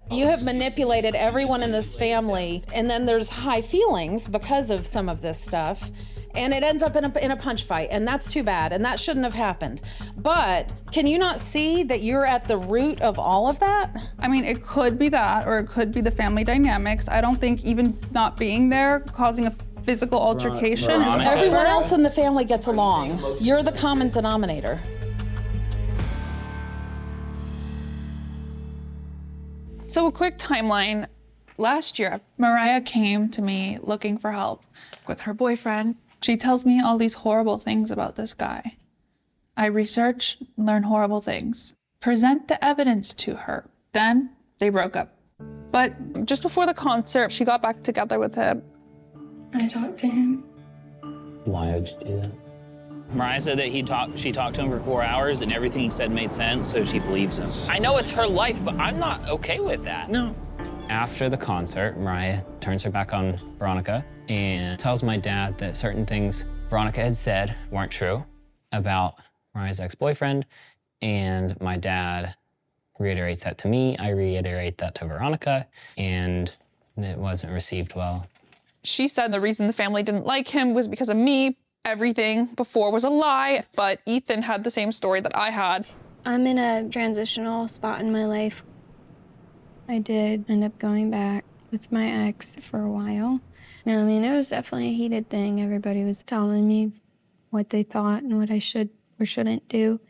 You have manipulated everyone in this family, and then there's high feelings because of some of this stuff, and it ends up in a punch fight, and that's too bad, and that shouldn't have happened. But can you not see that you're at the root of all of that? I mean, it could be that, or it could be the family dynamics. I don't think even not being there, causing a physical altercation. Everyone else in the family gets along. You're the common denominator. So a quick timeline. Last year, Mariah came to me looking for help with her boyfriend. She tells me all these horrible things about this guy. I research, learn horrible things, present the evidence to her. Then they broke up. But just before the concert, she got back together with him. I talked to him. Why did you do that? Mariah said that she talked to him for 4 hours and everything he said made sense, so she believes him. I know it's her life, but I'm not okay with that. No. After the concert, Mariah turns her back on Veronica and tells my dad that certain things Veronica had said weren't true about Mariah's ex-boyfriend, and my dad reiterates that to me. I reiterate that to Veronica, and it wasn't received well. She said the reason the family didn't like him was because of me. Everything before was a lie, but Ethan had the same story that I had. I'm in a transitional spot in my life. I did end up going back with my ex for a while. I mean, it was definitely a heated thing. Everybody was telling me what they thought and what I should or shouldn't do.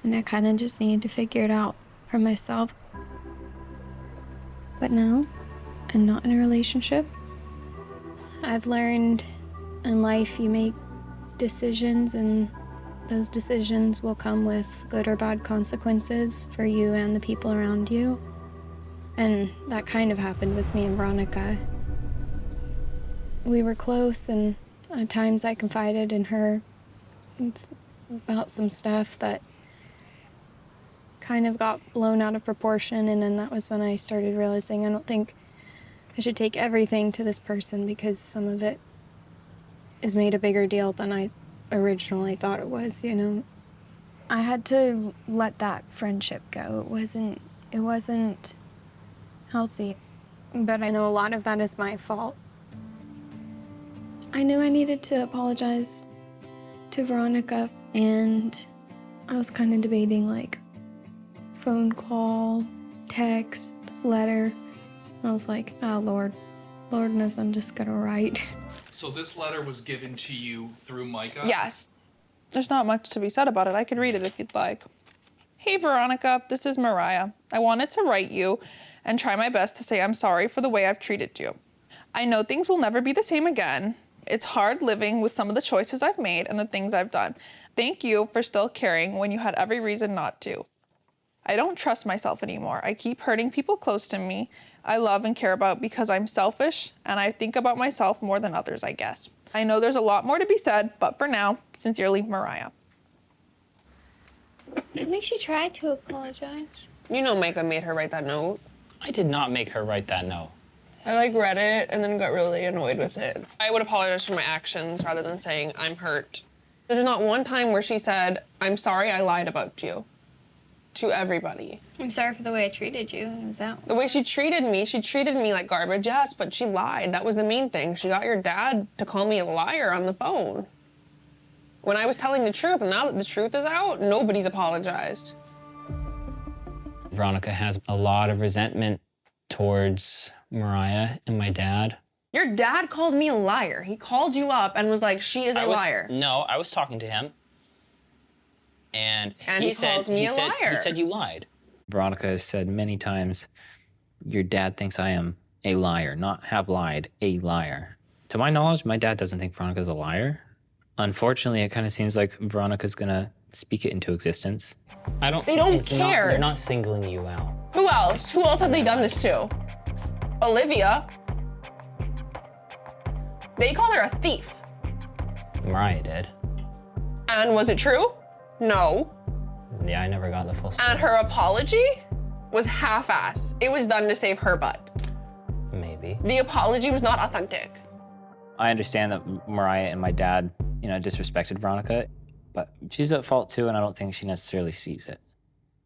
And I kind of just needed to figure it out for myself. But now, I'm not in a relationship. I've learned in life you make decisions, and those decisions will come with good or bad consequences for you and the people around you. And that kind of happened with me and Veronica. We were close, and at times I confided in her about some stuff that kind of got blown out of proportion, and then that was when I started realizing I don't think I should take everything to this person because some of it is made a bigger deal than I originally thought it was, you know. I had to let that friendship go. It wasn't healthy, but I know a lot of that is my fault. I knew I needed to apologize to Veronica, and I was kind of debating like phone call, text, letter. I was like, oh, Lord knows I'm just gonna write. So this letter was given to you through Micah? Yes. There's not much to be said about it. I could read it if you'd like. Hey, Veronica, this is Mariah. I wanted to write you and try my best to say I'm sorry for the way I've treated you. I know things will never be the same again. It's hard living with some of the choices I've made and the things I've done. Thank you for still caring when you had every reason not to. I don't trust myself anymore. I keep hurting people close to me I love and care about because I'm selfish and I think about myself more than others, I guess. I know there's a lot more to be said, but for now, sincerely, Mariah. At least she tried to apologize. You know Micah made her write that note. I did not make her write that note. I read it and then got really annoyed with it. I would apologize for my actions rather than saying I'm hurt. There's not one time where she said, I'm sorry I lied about you. To everybody. I'm sorry for the way I treated you. Is that the way she treated me like garbage, yes, but she lied. That was the main thing. She got your dad to call me a liar on the phone. When I was telling the truth, and now that the truth is out, nobody's apologized. Veronica has a lot of resentment towards Mariah and my dad. Your dad called me a liar. He called you up and was like, she is a liar. No, I was talking to him. And he called me a liar. He said you lied. Veronica has said many times, your dad thinks I am a liar, not have lied, a liar. To my knowledge, my dad doesn't think Veronica's a liar. Unfortunately, it kind of seems like Veronica's gonna speak it into existence. I don't. They don't care. They're not singling you out. Who else? Who else have they done this to? Olivia. They called her a thief. Mariah did. And was it true? No. Yeah, I never got the full story. And her apology was half-ass. It was done to save her butt. Maybe. The apology was not authentic. I understand that Mariah and my dad, disrespected Veronica, but she's at fault too, and I don't think she necessarily sees it.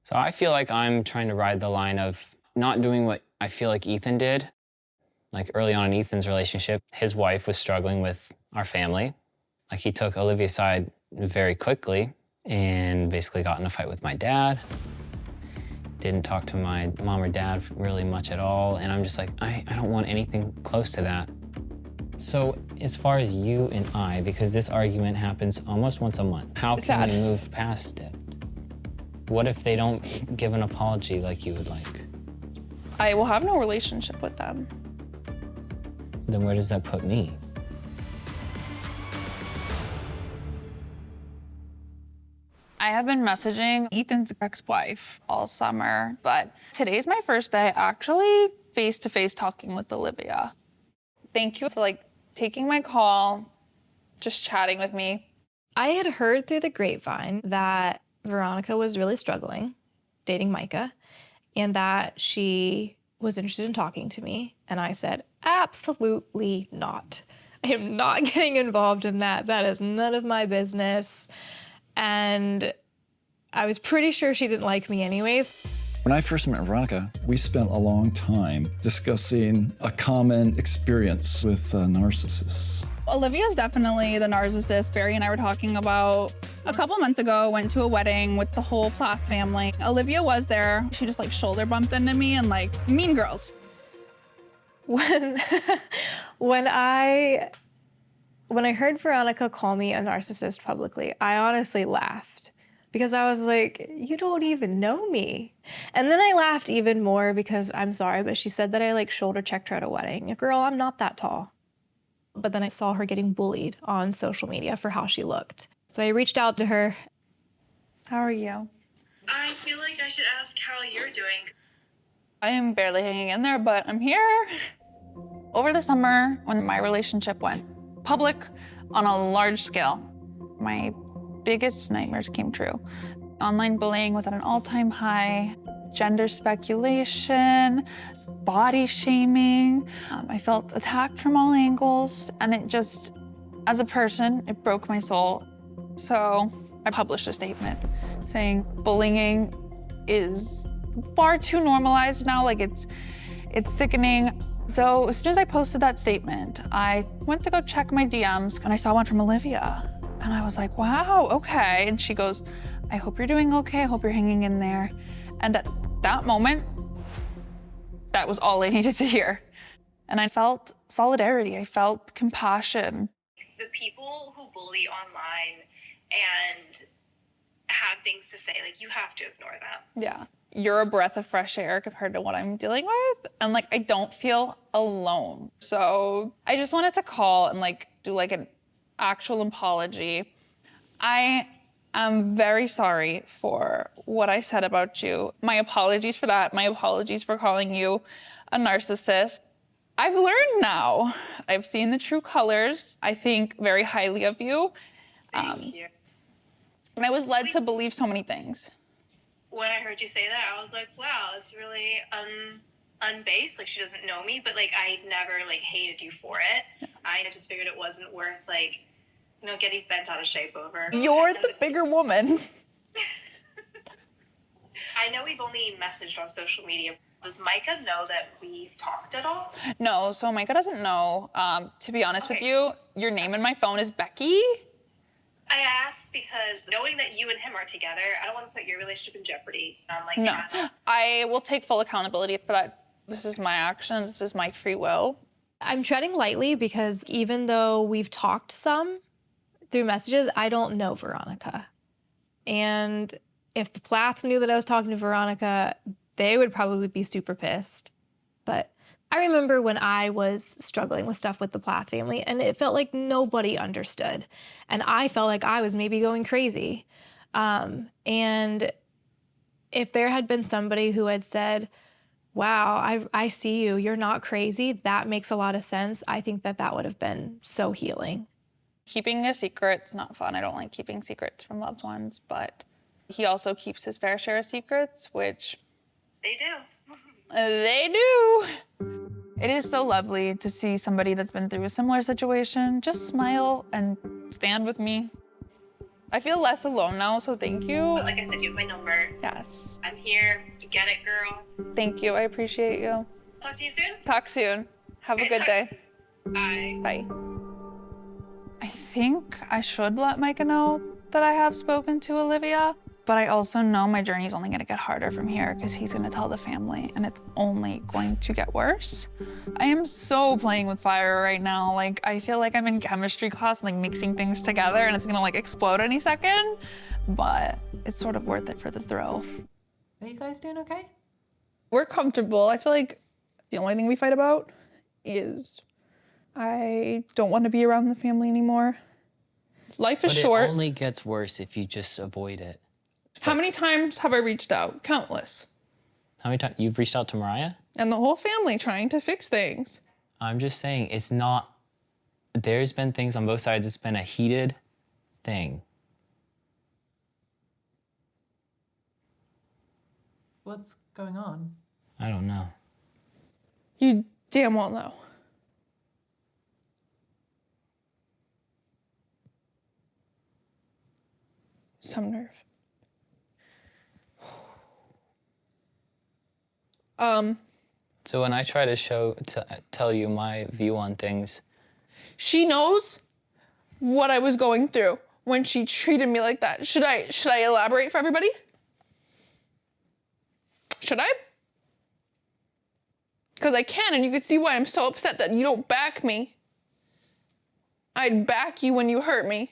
So I feel like I'm trying to ride the line of not doing what I feel like Ethan did. Like early on in Ethan's relationship, his wife was struggling with our family. Like he took Olivia's side very quickly and basically got in a fight with my dad. Didn't talk to my mom or dad really much at all. And I'm just like, I don't want anything close to that. So as far as you and I, because this argument happens almost once a month, how can we move past it? What if they don't give an apology like you would like? I will have no relationship with them. Then where does that put me? I have been messaging Ethan's ex-wife all summer, but today's my first day actually face-to-face talking with Olivia. Thank you for taking my call, just chatting with me. I had heard through the grapevine that Veronica was really struggling dating Micah and that she was interested in talking to me. And I said, absolutely not. I am not getting involved in that. That is none of my business. And I was pretty sure she didn't like me anyways. When I first met Veronica, we spent a long time discussing a common experience with narcissists. Olivia's definitely the narcissist Barry and I were talking about a couple months ago. Went to a wedding with the whole Plath family. Olivia was there. She just shoulder bumped into me and Mean Girls. When I heard Veronica call me a narcissist publicly, I honestly laughed because I was like, you don't even know me. And then I laughed even more because I'm sorry, but she said that I shoulder checked her at a wedding. Girl, I'm not that tall. But then I saw her getting bullied on social media for how she looked. So I reached out to her. How are you? I feel like I should ask how you're doing. I am barely hanging in there, but I'm here. Over the summer, when my relationship went public on a large scale, my biggest nightmares came true. Online bullying was at an all-time high, gender speculation, body shaming. I felt attacked from all angles, and it just, as a person, it broke my soul. So I published a statement saying bullying is far too normalized now, it's sickening. So as soon as I posted that statement, I went to go check my DMs and I saw one from Olivia. And I was like, wow, okay. And she goes, I hope you're doing okay. I hope you're hanging in there. And at that moment, that was all I needed to hear. And I felt solidarity. I felt compassion. The people who bully online and have things to say, you have to ignore them. Yeah. You're a breath of fresh air compared to what I'm dealing with. And I don't feel alone. So I just wanted to call and do an actual apology. I am very sorry for what I said about you. My apologies for that. My apologies for calling you a narcissist. I've learned now. I've seen the true colors. I think very highly of you. Thank you. And I was led to believe so many things. When I heard you say that, I was like, wow, that's really unbased. She doesn't know me, but I never hated you for it. Yeah. I just figured it wasn't worth getting bent out of shape over. You're the bigger woman. I know we've only messaged on social media. Does Micah know that we've talked at all? No, so Micah doesn't know. To be honest with you, your name in my phone is Becky. I asked because knowing that you and him are together, I don't want to put your relationship in jeopardy. No, I will take full accountability for that. This is my actions. This is my free will. I'm treading lightly because even though we've talked some through messages, I don't know Veronica. And if the Plaths knew that I was talking to Veronica, they would probably be super pissed. But I remember when I was struggling with stuff with the Plath family, and it felt like nobody understood. And I felt like I was maybe going crazy. And if there had been somebody who had said, wow, I see you, you're not crazy, that makes a lot of sense, I think that would have been so healing. Keeping a secret's not fun. I don't like keeping secrets from loved ones, but he also keeps his fair share of secrets, which... They do. They do. It is so lovely to see somebody that's been through a similar situation just smile and stand with me. I feel less alone now, so thank you. But like I said, you have my number. Yes. I'm here. Get it, girl. Thank you. I appreciate you. Talk to you soon. Talk soon. Have a good day. Bye. Bye. I think I should let Micah know that I have spoken to Olivia, but I also know my journey's only gonna get harder from here because he's gonna tell the family and it's only going to get worse. I am so playing with fire right now. Like, I feel like I'm in chemistry class, like mixing things together and it's gonna like explode any second, but it's sort of worth it for the thrill. Are you guys doing okay? We're comfortable. I feel like the only thing we fight about is I don't want to be around the family anymore. Life is short. It only gets worse if you just avoid it. How many times have I reached out? Countless. How many times? You've reached out to Mariah? And the whole family trying to fix things. I'm just saying, it's not, there's been things on both sides. It's been a heated thing. What's going on? I don't know. You damn well know. Some nerve. So when I try to tell you my view on things, she knows what I was going through when she treated me like that. Should I elaborate for everybody? Should I? Because I can, and you can see why I'm so upset that you don't back me. I'd back you when you hurt me.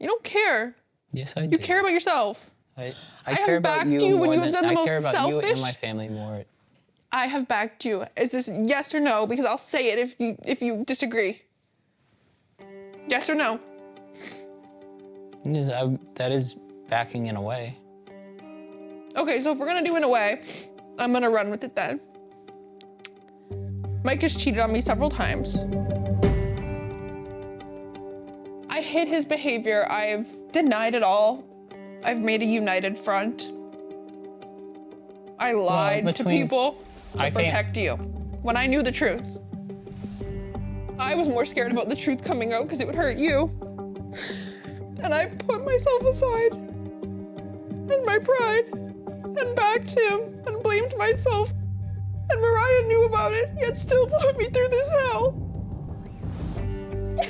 You don't care. Yes, I do. You care about yourself. I care about you when more you have than done the I most care about selfish. you and my family more. I have backed you. Is this yes or no? Because I'll say it if you disagree. Yes or no? That is backing in a way. Okay, so if we're gonna do in a way, I'm gonna run with it then. Mike has cheated on me several times. I hid his behavior. I've denied it all. I've made a united front. I lied to people to protect you when I knew the truth. I was more scared about the truth coming out because it would hurt you. And I put myself aside and my pride and backed him and blamed myself. And Mariah knew about it, yet still put me through this hell.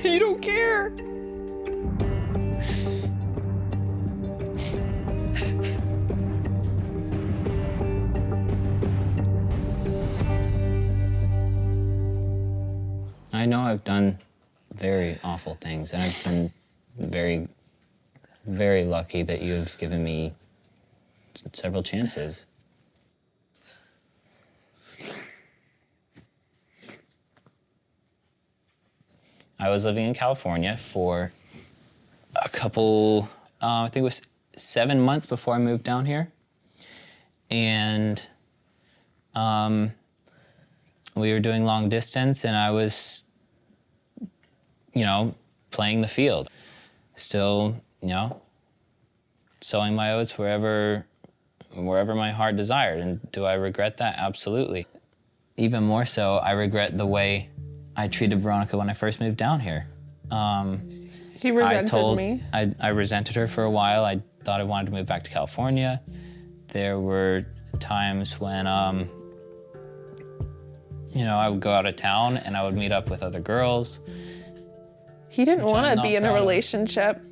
You don't care. I know I've done very awful things, and I've been very, very lucky that you have given me several chances. I was living in California for a couple, I think it was 7 months before I moved down here. And we were doing long distance, and I was, playing the field. Still, sowing my oats wherever my heart desired. And do I regret that? Absolutely. Even more so, I regret the way I treated Veronica when I first moved down here. He resented me. I resented her for a while. I thought I wanted to move back to California. There were times when, I would go out of town and I would meet up with other girls. He didn't want to be in a relationship.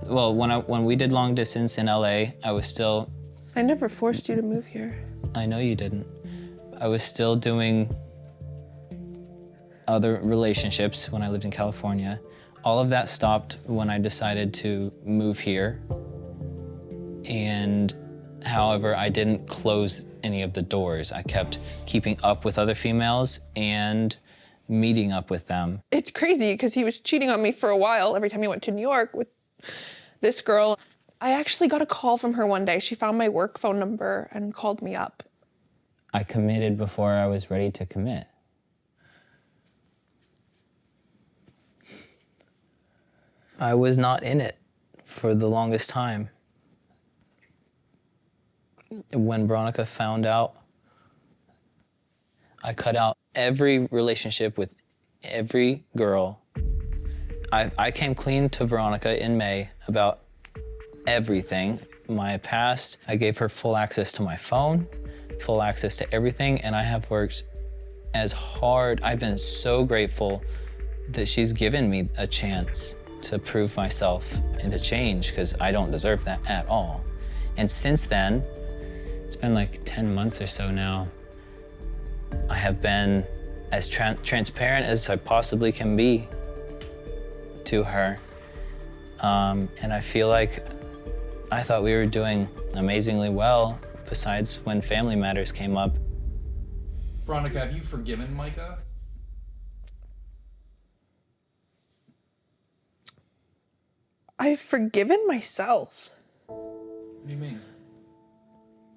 Well, when we did long distance in LA, I was still... I never forced you to move here. I know you didn't. I was still doing other relationships when I lived in California. All of that stopped when I decided to move here. And however, I didn't close any of the doors. I kept keeping up with other females and meeting up with them. It's crazy because he was cheating on me for a while every time he went to New York with this girl. I actually got a call from her one day. She found my work phone number and called me up. I committed before I was ready to commit. I was not in it for the longest time. When Veronica found out, I cut out every relationship with every girl. I came clean to Veronica in May about everything. my past. I gave her full access to my phone, full access to everything, and I have worked as hard. I've been so grateful that she's given me a chance to prove myself and to change, because I don't deserve that at all. And since then, it's been like 10 months or so now, I have been as transparent as I possibly can be to her. And I feel like I thought we were doing amazingly well, besides when family matters came up. Veronica, have you forgiven Micah? I've forgiven myself. What do you mean?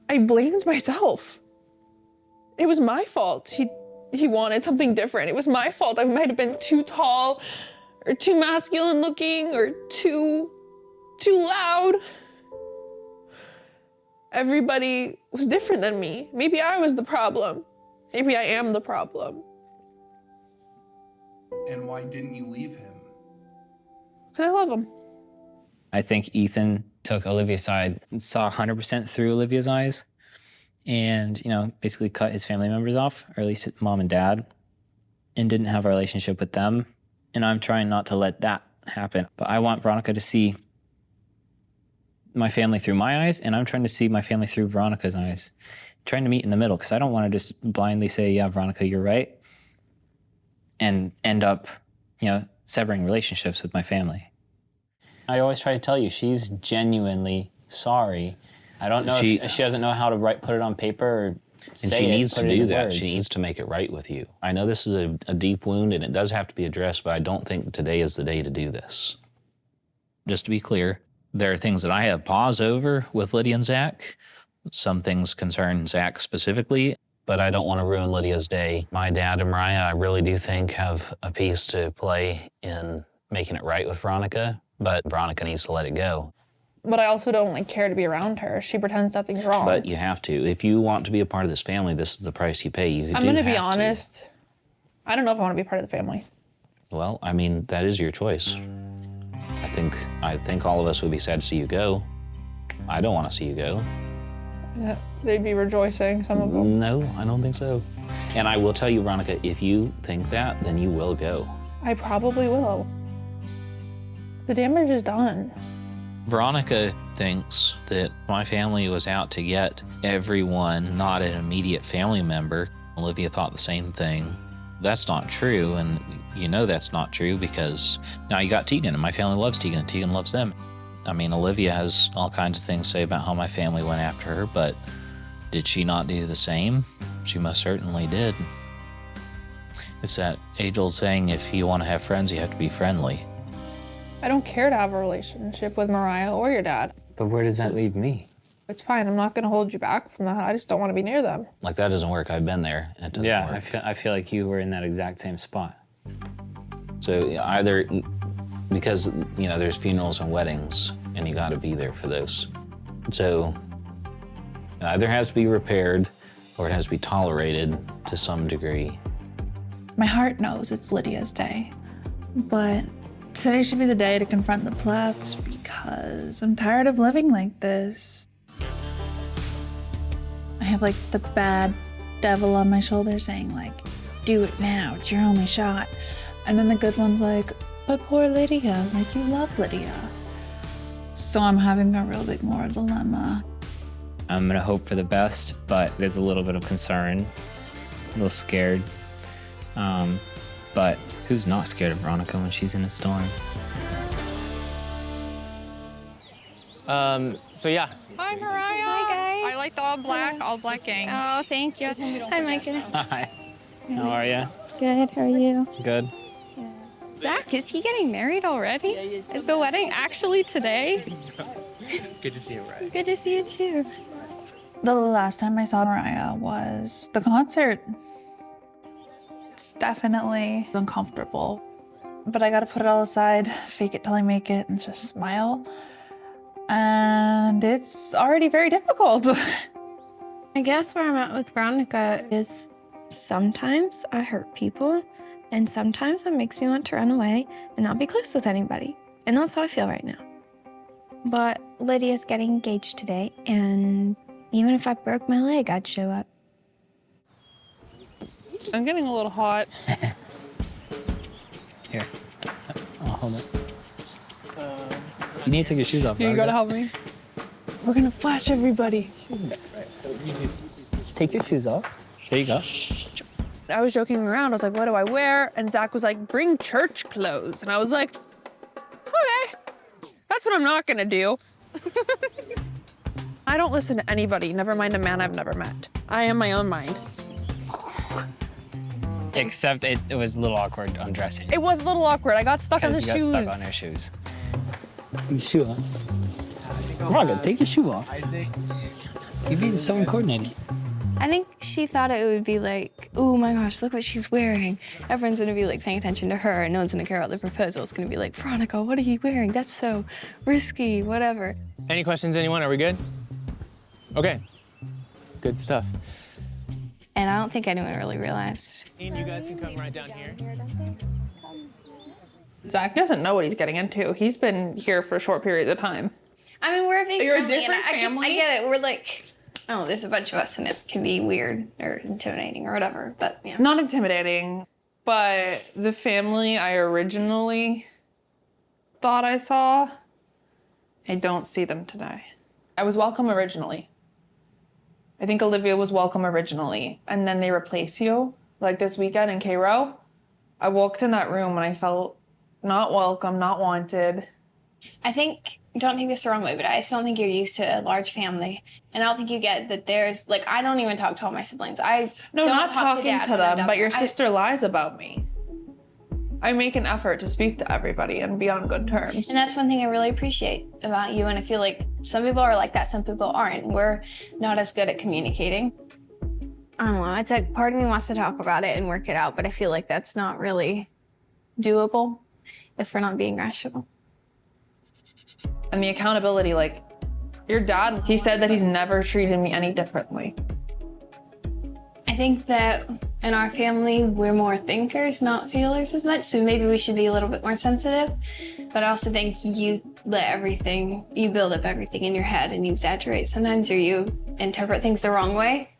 I blamed myself. It was my fault. He wanted something different. It was my fault. I might have been too tall or too masculine looking or too loud. Everybody was different than me. Maybe I was the problem. Maybe I am the problem. And why didn't you leave him? Because I love him. I think Ethan took Olivia's side and saw 100% through Olivia's eyes and, you know, basically cut his family members off, or at least his mom and dad, and didn't have a relationship with them. And I'm trying not to let that happen. But I want Veronica to see my family through my eyes, and I'm trying to see my family through Veronica's eyes. Trying to meet in the middle, because I don't want to just blindly say, yeah, Veronica, you're right, and end up, you know, severing relationships with my family. I always try to tell you, she's genuinely sorry. I don't know if she doesn't know how to put it on paper or say And she needs to do that. Words. She needs to make it right with you. I know this is a deep wound and it does have to be addressed, but I don't think today is the day to do this. Just to be clear, there are things that I have pause over with Lydia and Zach. Some things concern Zach specifically. But I don't want to ruin Lydia's day. My dad and Mariah, I really do think, have a piece to play in making it right with Veronica, but Veronica needs to let it go. But I also don't care to be around her. She pretends nothing's wrong. But you have to. If you want to be a part of this family, this is the price you pay. I'm going to be honest. I don't know if I want to be part of the family. Well, I mean, that is your choice. I think all of us would be sad to see you go. I don't want to see you go. Yeah, they'd be rejoicing, some of them. No, I don't think so. And I will tell you, Veronica, if you think that, then you will go. I probably will. The damage is done. Veronica thinks that my family was out to get everyone, not an immediate family member. Olivia thought the same thing. That's not true, and you know that's not true because now you got Tegan, and my family loves Tegan, and Tegan loves them. I mean, Olivia has all kinds of things to say about how my family went after her, but did she not do the same? She most certainly did. It's that age-old saying, if you want to have friends, you have to be friendly. I don't care to have a relationship with Mariah or your dad. But where does that leave me? It's fine. I'm not going to hold you back from that. I just don't want to be near them. Like, that doesn't work. I've been there. It doesn't work. I feel like you were in that exact same spot. So either, because, you know, there's funerals and weddings, and you got to be there for those. So it either has to be repaired or it has to be tolerated to some degree. My heart knows it's Lydia's day, but today should be the day to confront the Plaths because I'm tired of living like this. I have like the bad devil on my shoulder saying like, do it now, it's your only shot. And then the good one's like, but poor Lydia, like you love Lydia. So I'm having a real big moral dilemma. I'm gonna hope for the best, but there's a little bit of concern, a little scared. But who's not scared of Veronica when she's in a storm? So yeah. Hi, Mariah. Hi, guys. I like the all black gang. Oh, thank you. Hi, Micah. Hi. How are you? Good. How are you? Good. Zach, is he getting married already? Is the wedding actually today? Good to see you, Mariah. Good to see you too. The last time I saw Mariah was the concert. It's definitely uncomfortable, but I gotta put it all aside, fake it till I make it, and just smile. And it's already very difficult. I guess where I'm at with Veronica is sometimes I hurt people, and sometimes it makes me want to run away and not be close with anybody. And that's how I feel right now. But Lydia's getting engaged today, and even if I broke my leg, I'd show up. I'm getting a little hot. Here. I'll hold it. You need to take your shoes off. Here, you gotta help me. We're gonna flash everybody. Take your shoes off. There you go. I was joking around. I was like, what do I wear? And Zach was like, bring church clothes. And I was like, okay, that's what I'm not gonna do. I don't listen to anybody, never mind a man I've never met. I am my own mind. Except it was a little awkward undressing. It was a little awkward. I got stuck on the You got shoes. stuck on her shoes. Your shoe on. Veronica, take your shoe off. You're being so uncoordinated. I think she thought it would be like, oh my gosh, look what she's wearing. Everyone's gonna be like paying attention to her and no one's gonna care about the proposal. It's gonna be like, Veronica, what are you wearing? That's so risky, whatever. Any questions, anyone? Are we good? Okay, good stuff. And I don't think anyone really realized. And you guys can come right down here. Zach doesn't know what he's getting into. He's been here for short periods of time. I mean, we're a big You're a family. different family? I get it. We're like, oh, there's a bunch of us and it can be weird or intimidating or whatever, but yeah. Not intimidating, but the family I originally thought I saw, I don't see them today. I was welcome originally. I think Olivia was welcome originally, and then they replace you. Like this weekend in Cairo, I walked in that room and I felt not welcome, not wanted. I think, don't take this the wrong way, but I just don't think you're used to a large family. And I don't think you get that there's, like, I don't even talk to all my siblings. No, don't not talk talking Dad to when I'm them, down but your there. sister lies about me. I make an effort to speak to everybody and be on good terms. And that's one thing I really appreciate about you. And I feel like some people are like that, some people aren't. We're not as good at communicating. I don't know. It's like part of me wants to talk about it and work it out, but I feel like that's not really doable if we're not being rational. And the accountability, like, your dad, he said that he's never treated me any differently. I think that in our family, we're more thinkers, not feelers as much, so maybe we should be a little bit more sensitive. But I also think you build up everything in your head and you exaggerate sometimes, or you interpret things the wrong way.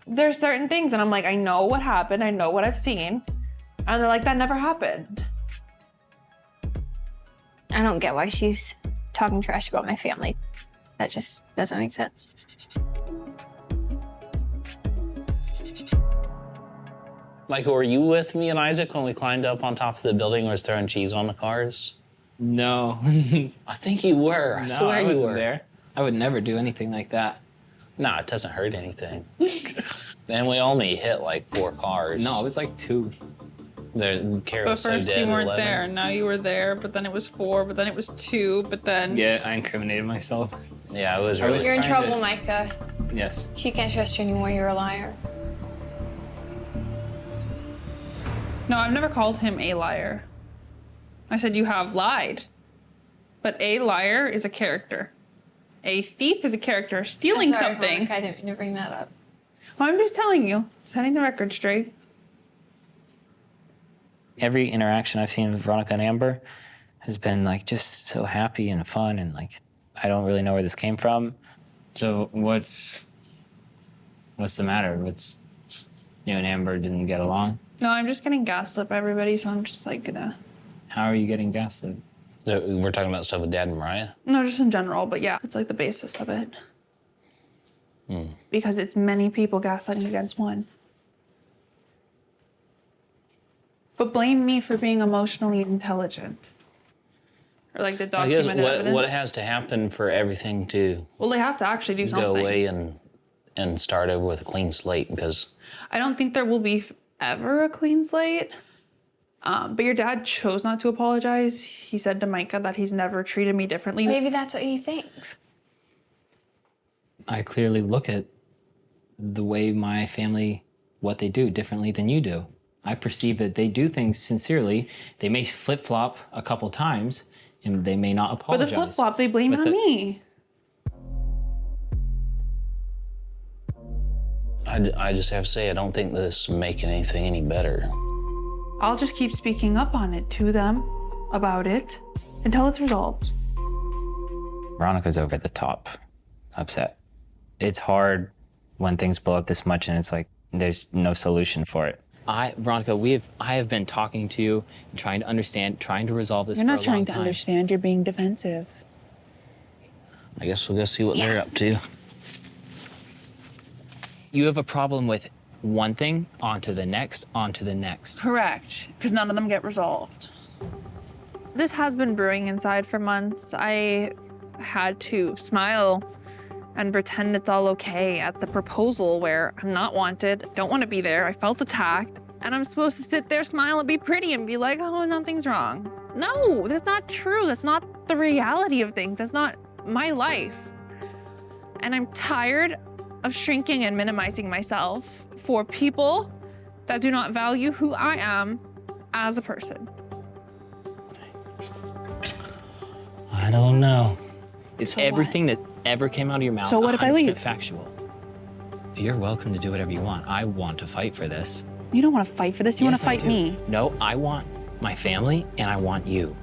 There's certain things, and I'm like, I know what happened, I know what I've seen. And they're like, that never happened. I don't get why she's talking trash about my family. That just doesn't make sense. Micah, were you with me and Isaac when we climbed up on top of the building and was throwing cheese on the cars? No. I think you were. I swear you were. There. I would never do anything like that. No, it doesn't hurt anything. And we only hit like 4 cars. No, it was like 2. But Carol was so first dead you weren't 11. there, and now you were there, but then it was 4, but then it was 2, but then... Yeah, I incriminated myself. Yeah, it was really... You're in trouble, Micah. Yes. She can't trust you anymore. You're a liar. No, I've never called him a liar. I said, you have lied. But a liar is a character. A thief is a character. Stealing I'm sorry, something... Veronica, I didn't mean to bring that up. Well, I'm just telling you, setting the record straight. Every interaction I've seen with Veronica and Amber has been like just so happy and fun, and like I don't really know where this came from. So what's the matter? You and Amber didn't get along? No, I'm just getting gaslit by everybody, so I'm just like gonna... How are you getting gaslit? So we're talking about stuff with Dad and Mariah? No, just in general, but yeah, it's like the basis of it. Because it's many people gaslighting against one. But blame me for being emotionally intelligent. Or like the I guess documented evidence. what has to happen for everything to Well, they have to actually do something. go away and start over with a clean slate? Because I don't think there will be ever a clean slate. But your dad chose not to apologize. He said to Micah that he's never treated me differently. Maybe that's what he thinks. I clearly look at the way my family, what they do differently than you do. I perceive that they do things sincerely. They may flip-flop a couple times, and they may not But apologize. the flip-flop, they blame it on me. I just have to say, I don't think this is making anything any better. I'll just keep speaking up on it to them about it until it's resolved. Veronica's over the top upset. It's hard when things blow up this much and it's like there's no solution for it. Veronica, I have been talking to you, trying to understand, trying to resolve this for a long time. You're not trying to understand, you're being defensive. I guess we'll go see what they're up to. You have a problem with one thing, on to the next, on to the next. Correct, because none of them get resolved. This has been brewing inside for months. I had to smile and pretend it's all okay at the proposal where I'm not wanted, don't want to be there, I felt attacked, and I'm supposed to sit there, smile, and be pretty and be like, oh, nothing's wrong. No, that's not true. That's not the reality of things. That's not my life. And I'm tired of shrinking and minimizing myself for people that do not value who I am as a person. I don't know. It's everything that ever came out of your mouth. So what if I 100% leave? Factual. You're welcome to do whatever you want. I want to fight for this. You don't want to fight for this, you want Yes, to I fight do. me. No, I want my family and I want you.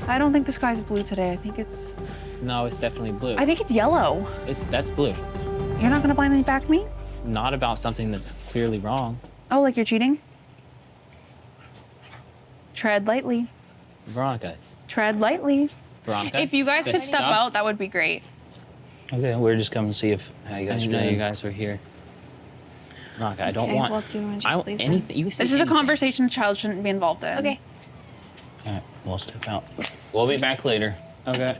I don't think the sky's blue today. I think it's definitely blue. yellow. That's blue. You're not gonna blindly back me? Not about something that's clearly wrong. Oh, like you're cheating? Tread lightly. Veronica. Tread lightly. Veronica. If you guys could step out, that would be great. Okay, we're just coming to see how you I guys are didn't know doing. you guys were here. Veronica, I don't Okay, want. well, do you want to I just want leave then? anything. You can say This is a anything. conversation a child shouldn't be involved in. Okay. All right, we'll step out. We'll be back later. Okay.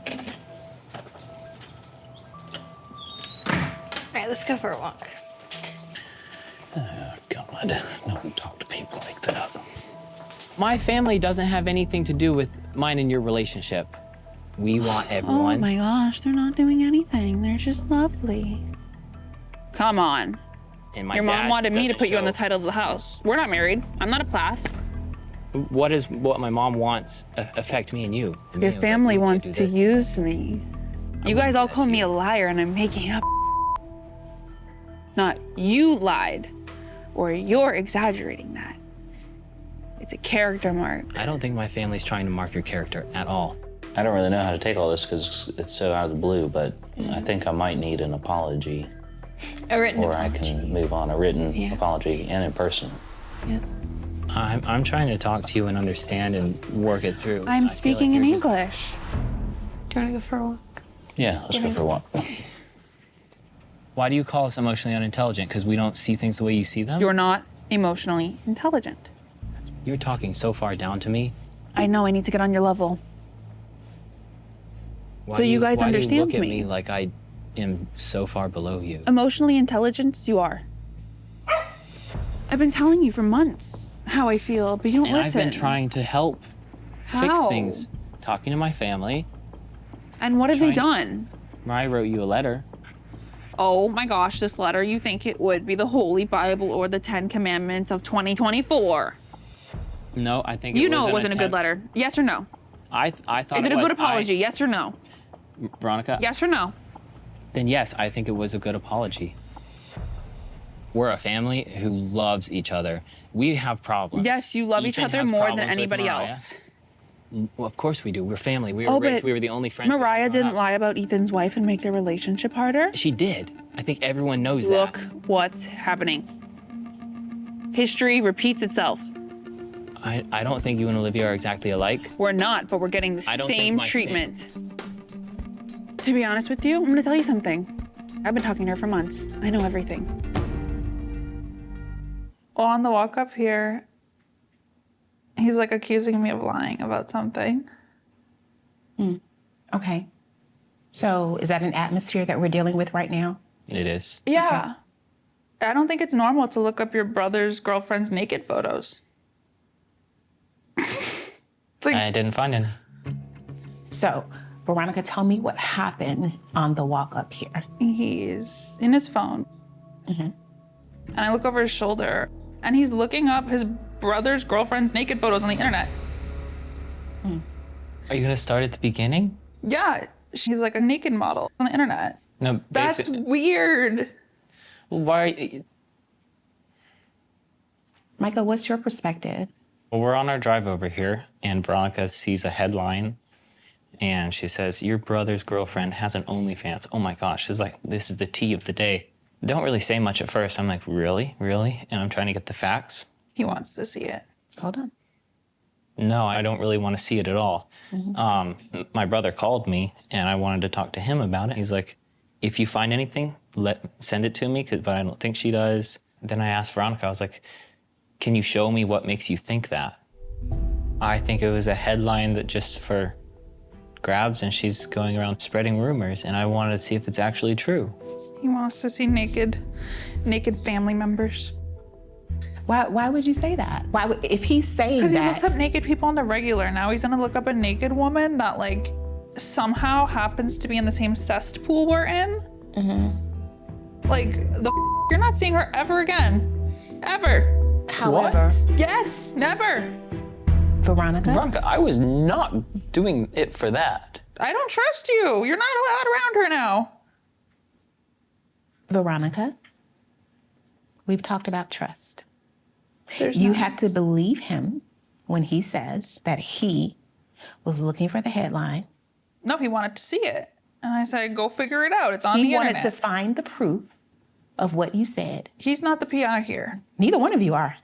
All right, let's go for a walk. Oh, God, no one talk to people like that. My family doesn't have anything to do with mine and your relationship. We want everyone. Oh my gosh, they're not doing anything. They're just lovely. Come on. And my Your mom dad wanted me to doesn't put you on the show- title of the house. We're not married. I'm not a Plath. What is what my mom wants affect me and you? And Your me, it was like, family we wants do to this. use me. You guys all call me a liar and I'm making up. Not you lied or you're exaggerating that. It's a character mark. I don't think my family's trying to mark your character at all. I don't really know how to take all this because it's so out of the blue, but I think I might need an apology A written before I apology. can move on. A written Yeah. apology and in person. Yeah. I'm trying to talk to you and understand and work it through. I I'm feel speaking like in you're just- English. Do you want to go for a walk? Yeah, let's go for a walk. Why do you call us emotionally unintelligent? Because we don't see things the way you see them? You're not emotionally intelligent. You're talking so far down to me. I know I need to get on your level. Why So do you guys why do you understand look at me? me like I am so far below you? Emotionally intelligent, you are. I've been telling you for months how I feel, but you don't And listen. I've been trying to help fix How? things. Talking to my family. And what have they trying- done? Mariah wrote you a letter. Oh my gosh, this letter, you think it would be the Holy Bible or the 10 Commandments of 2024. No, I think You it know was it an wasn't a good attempt. letter. Yes or no? I thought Is it a was. good apology? Yes or no? Veronica? Yes or no? Then yes, I think it was a good apology. We're a family who loves each other. We have problems. Yes, you love each Ethan other has more than problems with anybody Mariah. else. Well, of course we do. We're family. We were Oh, raised. but We were the only friends. we Mariah had growing didn't up. lie about Ethan's wife and make their relationship harder. She did. I think everyone knows Look that. what's happening. History repeats itself. I don't think you and Olivia are exactly alike. We're not, but we're getting the I don't think same my treatment. To be honest with you, I'm gonna tell you something. I've been talking to her for months. I know everything. Well, on the walk up here, he's like accusing me of lying about something. Okay. So is that an atmosphere that we're dealing with right now? It is. Yeah. I don't think it's normal to look up your brother's girlfriend's naked photos. I didn't find any. So, Veronica, tell me what happened on the walk up here. He's in his phone. And I look over his shoulder, and he's looking up his brother's girlfriend's naked photos on the internet. Are you gonna start at the beginning? Yeah, she's like a naked model on the internet. No, That's basic- weird. Well, why? Are you, Micah, what's your perspective? Well, we're on our drive over here, and Veronica sees a headline And she says, your brother's girlfriend has an OnlyFans. Oh my gosh, she's like, this is the tea of the day. Don't really say much at first. I'm like, really? Really? And I'm trying to get the facts. He wants to see it. Hold on. No, I don't really want to see it at all. My brother called me and I wanted to talk to him about it. He's like, if you find anything, send it to me, but I don't think she does. Then I asked Veronica, I was like, can you show me what makes you think that? I think it was a headline that just for grabs, and she's going around spreading rumors, and I wanted to see if it's actually true. He wants to see naked family members. Why would you say that? If he's saying that? Because he looks up naked people on the regular. Now he's gonna look up a naked woman that like somehow happens to be in the same cesspool we're in. Like you're not seeing her ever again, ever. However, What? Yes, never. Veronica, I was not doing it for that. I don't trust you. You're not allowed around her now. Veronica, we've talked about trust. You have to believe him when he says that he was looking for the headline. No, he wanted to see it. And I said, go figure it out. It's on the internet. He wanted to find the proof of what you said. He's not the PI here. Neither one of you are.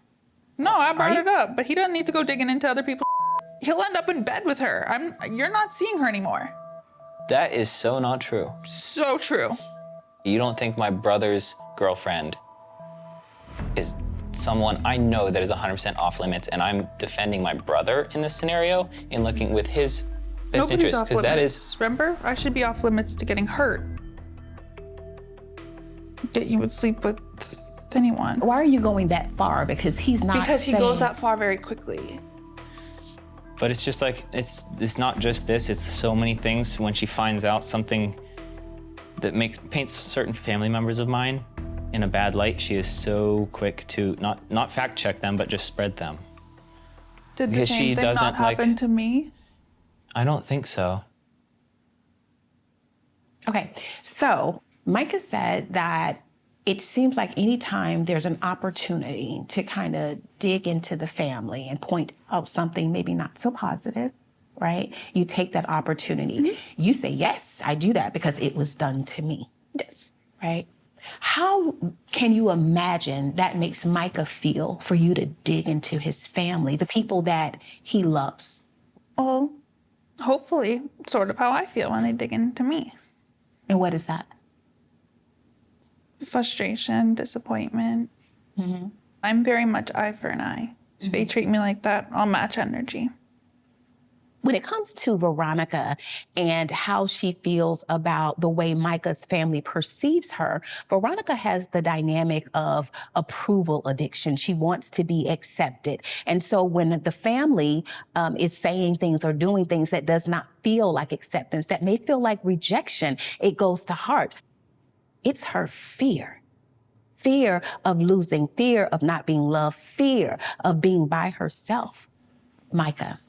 No, I brought it up, but he doesn't need to go digging into other people's. He'll end up in bed with her. You're not seeing her anymore. That is so not true. So true. You don't think my brother's girlfriend is someone I know that is 100% off limits, and I'm defending my brother in this scenario and looking with his best Nobody's interest, off because that limits. is. Remember, I should be off limits to getting hurt. Yet you would sleep with anyone. Why are you going that far? Because he's not. Because he goes that far very quickly. But it's just like, it's not just this, it's so many things. When she finds out something that paints certain family members of mine in a bad light, she is so quick to not fact check them, but just spread them. Did the Because same she thing doesn't not happen to me? I don't think so. Okay, so Micah said that it seems like anytime there's an opportunity to kind of dig into the family and point out something maybe not so positive, right? You take that opportunity. You say, yes, I do that because it was done to me. Yes. Right? How can you imagine that makes Micah feel for you to dig into his family, the people that he loves? Well, hopefully, sort of how I feel when they dig into me. And what is that? Frustration, disappointment. I'm very much eye for an eye. If they treat me like that, I'll match energy. When it comes to Veronica and how she feels about the way Micah's family perceives her, Veronica has the dynamic of approval addiction. She wants to be accepted. And so when the family is saying things or doing things that does not feel like acceptance, that may feel like rejection, it goes to heart. It's her fear. Fear of losing, fear of not being loved, fear of being by herself. Micah,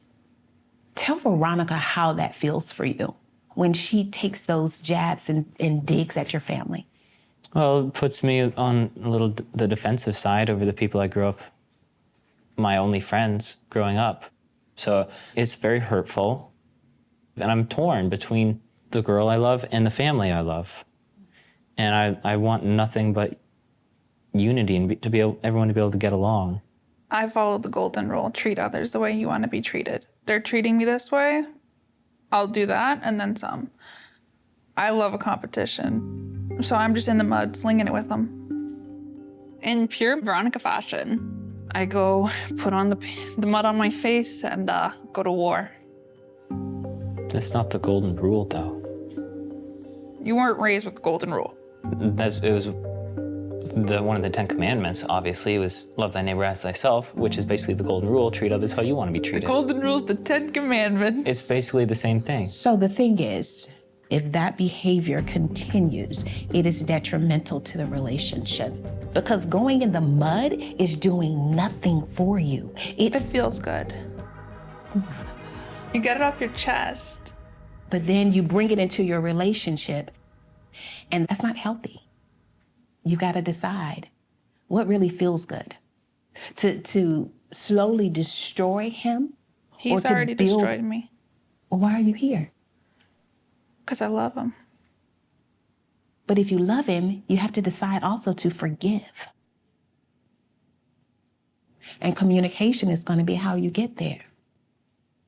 tell Veronica how that feels for you when she takes those jabs and digs at your family. Well, it puts me on a little the defensive side over the people I grew up, my only friends growing up. So it's very hurtful. And I'm torn between the girl I love and the family I love. And I want nothing but unity and everyone to be able to get along. I follow the golden rule, treat others the way you want to be treated. They're treating me this way, I'll do that and then some. I love a competition, so I'm just in the mud slinging it with them. In pure Veronica fashion, I go put on the mud on my face and go to war. That's not the golden rule, though. You weren't raised with the golden rule. It was one of the 10 Commandments, obviously. It was love thy neighbor as thyself, which is basically the golden rule. Treat others how you want to be treated. The golden rule is the 10 Commandments. It's basically the same thing. So the thing is, if that behavior continues, it is detrimental to the relationship. Because going in the mud is doing nothing for you. It feels good. You get it off your chest. But then you bring it into your relationship, and that's not healthy. You got to decide what really feels good. To slowly destroy him? He's or to already build... destroyed me. Well, why are you here? Because I love him. But if you love him, you have to decide also to forgive. And communication is going to be how you get there.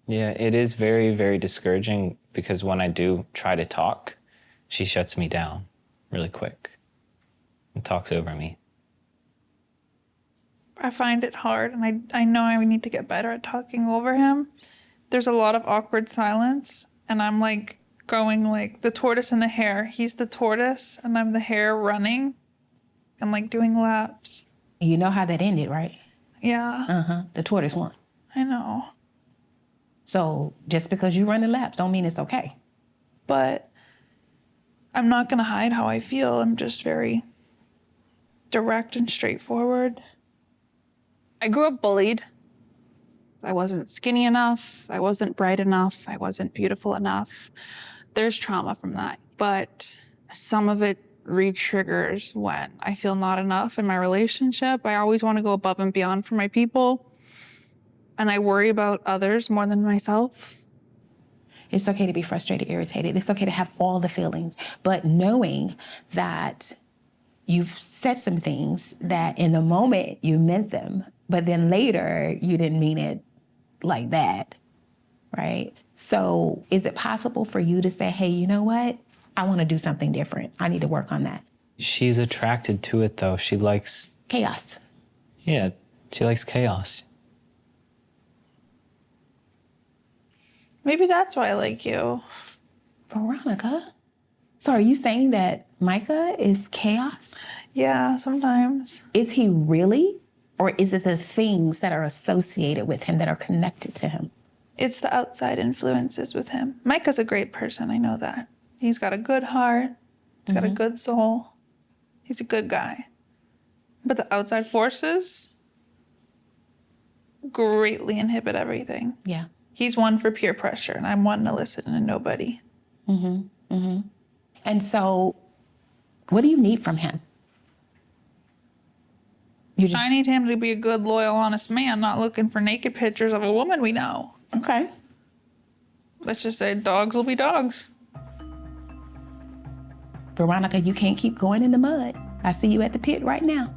Yeah, it is very, very discouraging because when I do try to talk, she shuts me down really quick and talks over me. I find it hard, and I know I need to get better at talking over him. There's a lot of awkward silence, and I'm like going like the tortoise and the hare. He's the tortoise, and I'm the hare running and like doing laps. You know how that ended, right? Yeah. Uh-huh. The tortoise won. I know. So just because you run the laps don't mean it's okay. But I'm not going to hide how I feel. I'm just very direct and straightforward. I grew up bullied. I wasn't skinny enough. I wasn't bright enough. I wasn't beautiful enough. There's trauma from that. But some of it re-triggers when I feel not enough in my relationship. I always want to go above and beyond for my people. And I worry about others more than myself. It's okay to be frustrated, irritated. It's okay to have all the feelings. But knowing that you've said some things that in the moment you meant them, but then later you didn't mean it like that, right? So is it possible for you to say, hey, you know what? I want to do something different. I need to work on that. She's attracted to it, though. She likes... chaos. Yeah, she likes chaos. Maybe that's why I like you. Veronica? So are you saying that Micah is chaos? Yeah, sometimes. Is he really? Or is it the things that are associated with him that are connected to him? It's the outside influences with him. Micah's a great person, I know that. He's got a good heart. He's got a good soul. He's a good guy. But the outside forces greatly inhibit everything. Yeah. He's one for peer pressure, and I'm one to listen to nobody. And so, what do you need from him? I need him to be a good, loyal, honest man, not looking for naked pictures of a woman we know. Okay. Let's just say dogs will be dogs. Veronica, you can't keep going in the mud. I see you at the pit right now.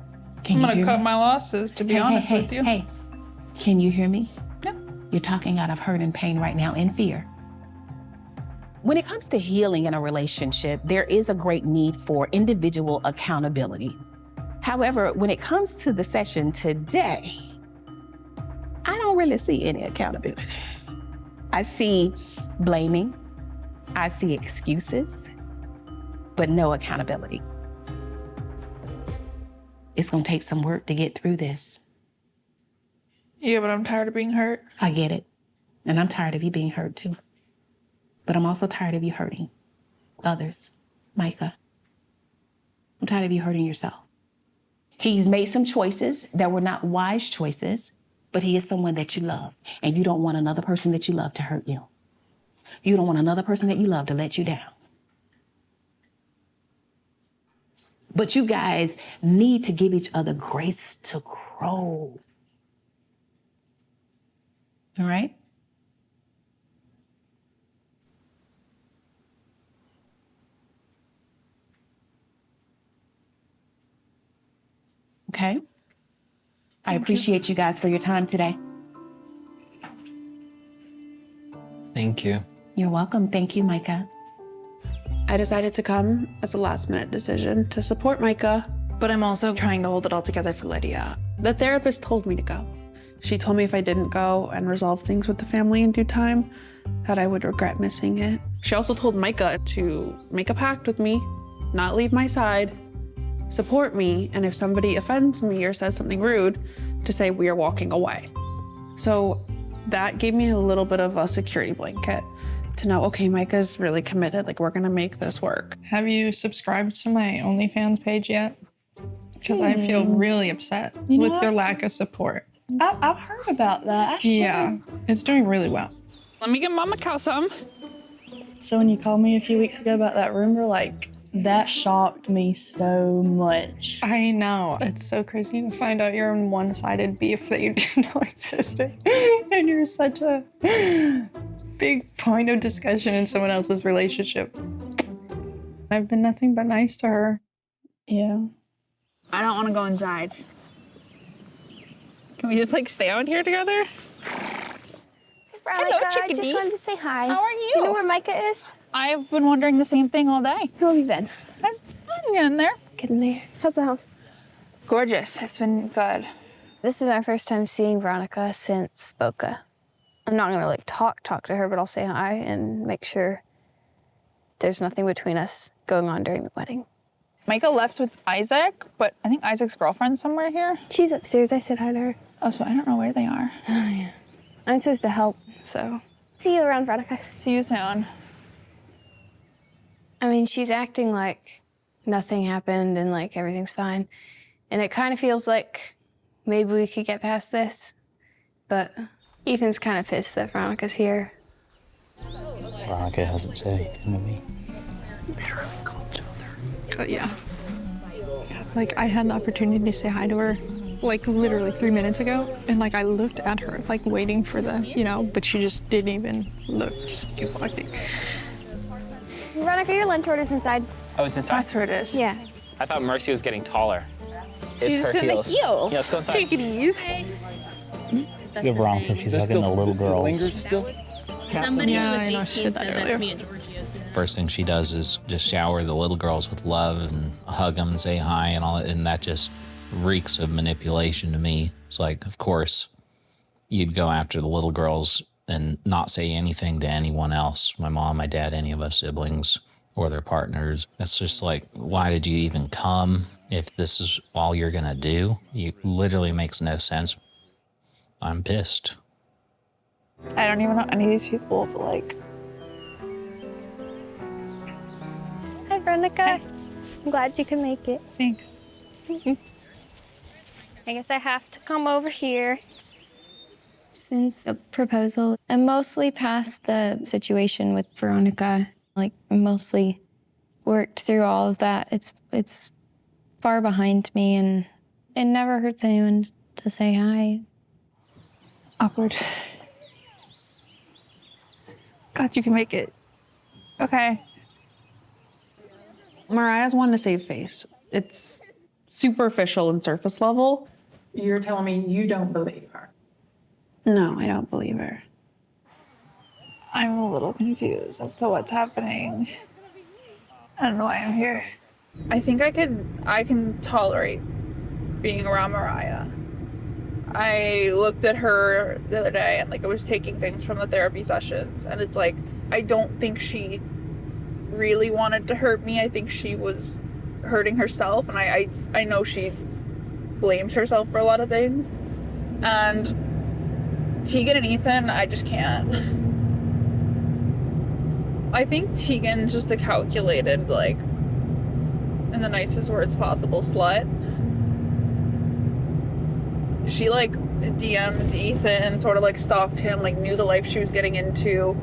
I'm gonna cut my losses, to be honest with you. Hey, can you hear me? No. You're talking out of hurt and pain right now, in fear. When it comes to healing in a relationship, there is a great need for individual accountability. However, when it comes to the session today, I don't really see any accountability. I see blaming, I see excuses, but no accountability. It's gonna take some work to get through this. Yeah, but I'm tired of being hurt. I get it. And I'm tired of you being hurt too. But I'm also tired of you hurting others. Micah, I'm tired of you hurting yourself. He's made some choices that were not wise choices, but he is someone that you love. And you don't want another person that you love to hurt you. You don't want another person that you love to let you down. But you guys need to give each other grace to grow. All right? Okay? I appreciate you guys for your time today. Thank you. You're welcome. Thank you, Micah. I decided to come as a last-minute decision to support Micah, but I'm also trying to hold it all together for Lydia. The therapist told me to go. She told me if I didn't go and resolve things with the family in due time, that I would regret missing it. She also told Micah to make a pact with me, not leave my side, support me, and if somebody offends me or says something rude, to say we are walking away. So that gave me a little bit of a security blanket to know, okay, Micah's really committed, like we're gonna make this work. Have you subscribed to my OnlyFans page yet? Because I feel really upset with your lack of support. I've heard about that. Yeah, it's doing really well. Let me get Mama Cow some. So when you called me a few weeks ago about that rumor, like, that shocked me so much. I know. It's so crazy to find out you're in one-sided beef that you didn't know existed. And you're such a big point of discussion in someone else's relationship. I've been nothing but nice to her. Yeah. I don't want to go inside. Can we just like stay out here together? Veronica, Hello, chickadee. I just wanted to say hi. How are you? Do you know where Micah is? I've been wondering the same thing all day. How have you been? I'm getting there. Getting there. How's the house? Gorgeous. It's been good. This is my first time seeing Veronica since Boca. I'm not gonna like talk to her, but I'll say hi and make sure there's nothing between us going on during the wedding. Micah left with Isaac, but I think Isaac's girlfriend's somewhere here. She's upstairs. I said hi to her. Oh, so I don't know where they are. Oh, yeah. I'm supposed to help, so. See you around, Veronica. See you soon. I mean, she's acting like nothing happened and like everything's fine. And it kind of feels like maybe we could get past this. But Ethan's kind of pissed that Veronica's here. Veronica hasn't said anything to me. But yeah. Like, I had the opportunity to say hi to her, like, literally 3 minutes ago. And, like, I looked at her, like, waiting for the, you know, but she just didn't even look. Just keep walking. Veronica, your lunch order's inside. Oh, it's inside? That's where it is. Yeah. I thought Mercy was getting taller. She's It's her in the heels. heels. Yeah, let's go inside. Take it easy. Look at Veronica, she's hugging the little girls. Somebody Yeah, who I know, was she 18 did that said that earlier. to me and Giorgio. First thing she does is just shower the little girls with love and hug them and say hi and all that, and that just reeks of manipulation to me. It's like, of course, you'd go after the little girls and not say anything to anyone else, my mom, my dad, any of us siblings or their partners. That's just like, why did you even come if this is all you're gonna do? It literally makes no sense. I'm pissed. I don't even know any of these people, but like. Hi, Veronica. I'm glad you can make it. Thanks. I guess I have to come over here. Since the proposal, I'm mostly past the situation with Veronica. Like, I'm mostly worked through all of that. It's far behind me, and it never hurts anyone to say hi. Awkward. God, you can make it. Okay. Mariah's one to save face. It's superficial and surface level. You're telling me you don't believe her? No, I don't believe her. I'm a little confused as to what's happening. I don't know why I'm here. I think I can tolerate being around Mariah. I looked at her the other day and like I was taking things from the therapy sessions, and it's like, I don't think she really wanted to hurt me. I think she was hurting herself, and I know she blames herself for a lot of things. And Tegan and Ethan, I just can't. I think Tegan's just a calculated, like, in the nicest words possible, slut. She like DM'd Ethan, sort of like stalked him, like knew the life she was getting into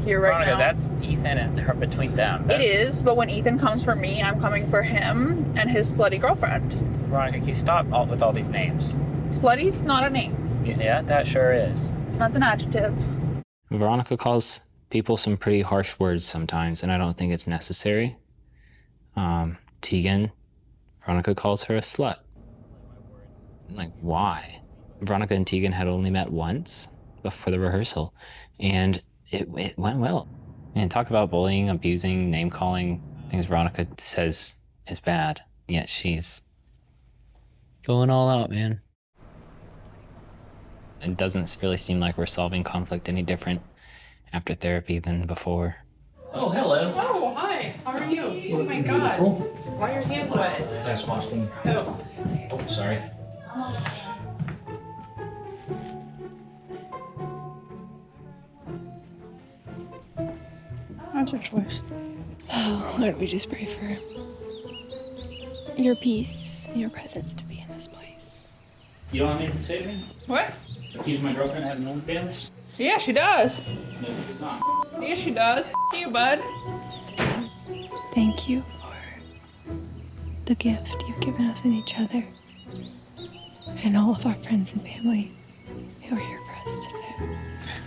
here right Veronica, now. that's Ethan and her between them. It is, but when Ethan comes for me, I'm coming for him and his slutty girlfriend. Veronica, can you stop with all these names? Slutty's not a name. Yeah, that sure is. That's an adjective. Veronica calls people some pretty harsh words sometimes, and I don't think it's necessary. Tegan, Veronica calls her a slut. Like, why? Veronica and Tegan had only met once before the rehearsal, and it went well. And talk about bullying, abusing, name-calling, things Veronica says is bad, yet she's going all out, man. It doesn't really seem like we're solving conflict any different after therapy than before. Oh, hello. Oh, hi. How are you? Oh my God. Why are your hands wet? I just washed them. Oh. Oh, sorry. That's your choice. Oh, Lord, we just pray for your peace and your presence to be in this place. You don't want me to say anything? What? Accuse my girlfriend of having OnlyFans? Yeah, she does. No, it's not. Yeah, she does. You, bud. Thank you for the gift you've given us in each other and all of our friends and family who are here for us today.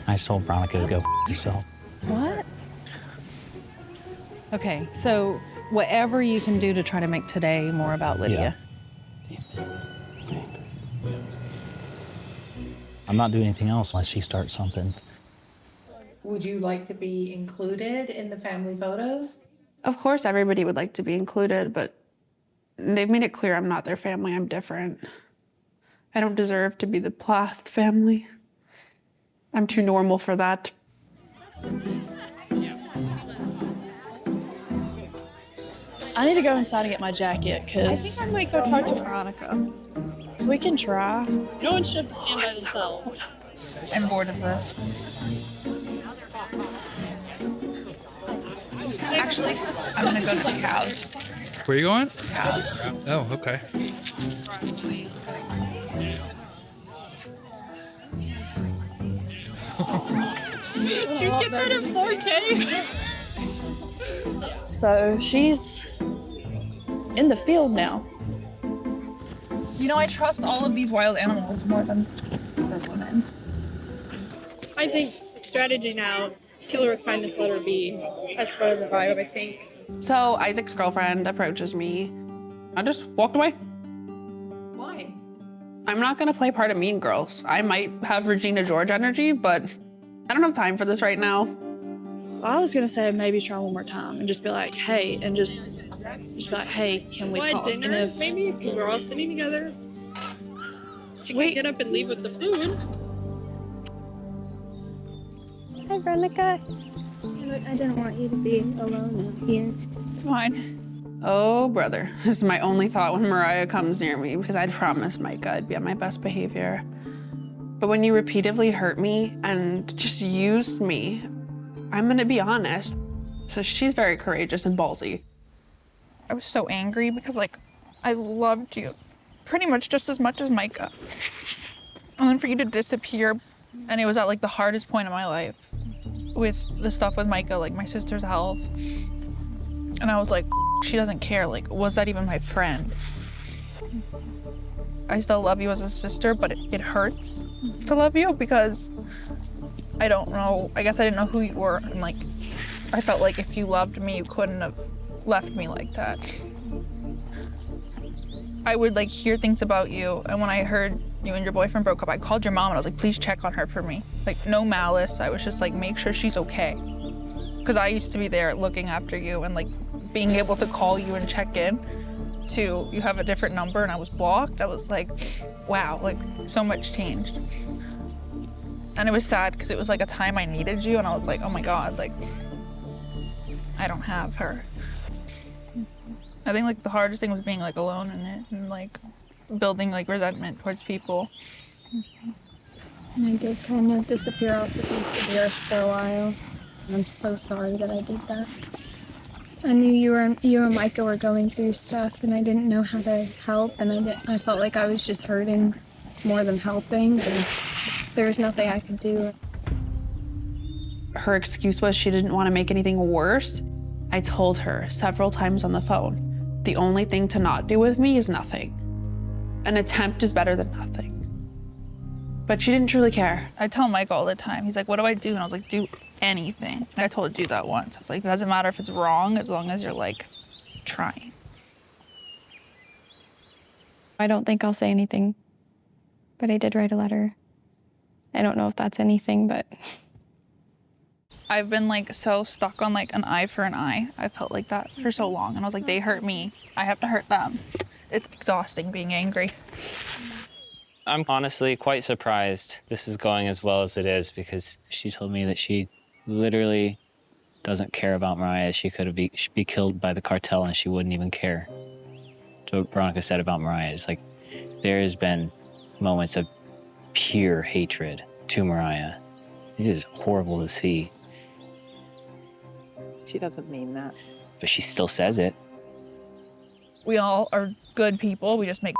I just told Veronica to go yourself. What? Okay, so whatever you can do to try to make today more about Lydia. I'm not doing anything else unless she starts something. Would you like to be included in the family photos? Of course, everybody would like to be included, but they've made it clear I'm not their family. I'm different. I don't deserve to be the Plath family. I'm too normal for that. I need to go inside and get my jacket, because I think I might go talk to Veronica. we can try. No one should have to stand by themselves. I'm bored of this. Actually, I'm gonna go to the cows. Where are you going? Cows. Oh, okay. Did you get that in 4K? So she's in the field now. You know, I trust all of these wild animals more than those women. I think strategy now, kill her with kindness, let her be. That's sort of the vibe, I think. So Isaac's girlfriend approaches me. I just walked away. Why? I'm not gonna play part of Mean Girls. I might have Regina George energy, but I don't have time for this right now. I was gonna say maybe try one more time and just be like, hey, and just be like, hey, can we Why talk? dinner, And if maybe? Because we're all sitting together. She can't get up and leave with the food. Hi, Veronica. I didn't want you to be alone out here. Fine. Oh, brother. This is my only thought when Mariah comes near me, because I'd promised Micah I'd be on my best behavior. But when you repeatedly hurt me and just used me, I'm gonna be honest. So she's very courageous and ballsy. I was so angry because, like, I loved you pretty much just as much as Micah. And then for you to disappear, and it was at, like, the hardest point of my life with the stuff with Micah, like my sister's health. And I was like, she doesn't care. Like, was that even my friend? I still love you as a sister, but it hurts to love you because I don't know. I guess I didn't know who you were. And, like, I felt like if you loved me, you couldn't have left me like that. I would, like, hear things about you. And when I heard you and your boyfriend broke up, I called your mom and I was like, please check on her for me. Like, no malice. I was just like, make sure she's okay. Because I used to be there looking after you and, like, being able to call you and check in to you have a different number and I was blocked. I was like, wow, like, so much changed. And it was sad because it was like a time I needed you and I was like, oh my God, like, I don't have her. I think, like, the hardest thing was being, like, alone in it and, like, building, like, resentment towards people. And I did kind of disappear off the face of the earth for a while. I'm so sorry that I did that. I knew you and Micah were going through stuff, and I didn't know how to help, and I felt like I was just hurting more than helping, and there was nothing I could do. Her excuse was she didn't want to make anything worse. I told her several times on the phone, the only thing to not do with me is nothing. An attempt is better than nothing. But she didn't truly care. I tell Mike all the time, he's like, what do I do? And I was like, do anything. And I told you that once. I was like, it doesn't matter if it's wrong as long as you're, like, trying. I don't think I'll say anything, but I did write a letter. I don't know if that's anything, but... I've been, like, so stuck on, like, an eye for an eye. I felt like that for so long. And I was like, they hurt me. I have to hurt them. It's exhausting being angry. I'm honestly quite surprised this is going as well as it is because she told me that she literally doesn't care about Mariah. She'd be killed by the cartel and she wouldn't even care. So what Veronica said about Mariah is like, there has been moments of pure hatred to Mariah. It is horrible to see. She doesn't mean that. But she still says it. We all are good people. We just make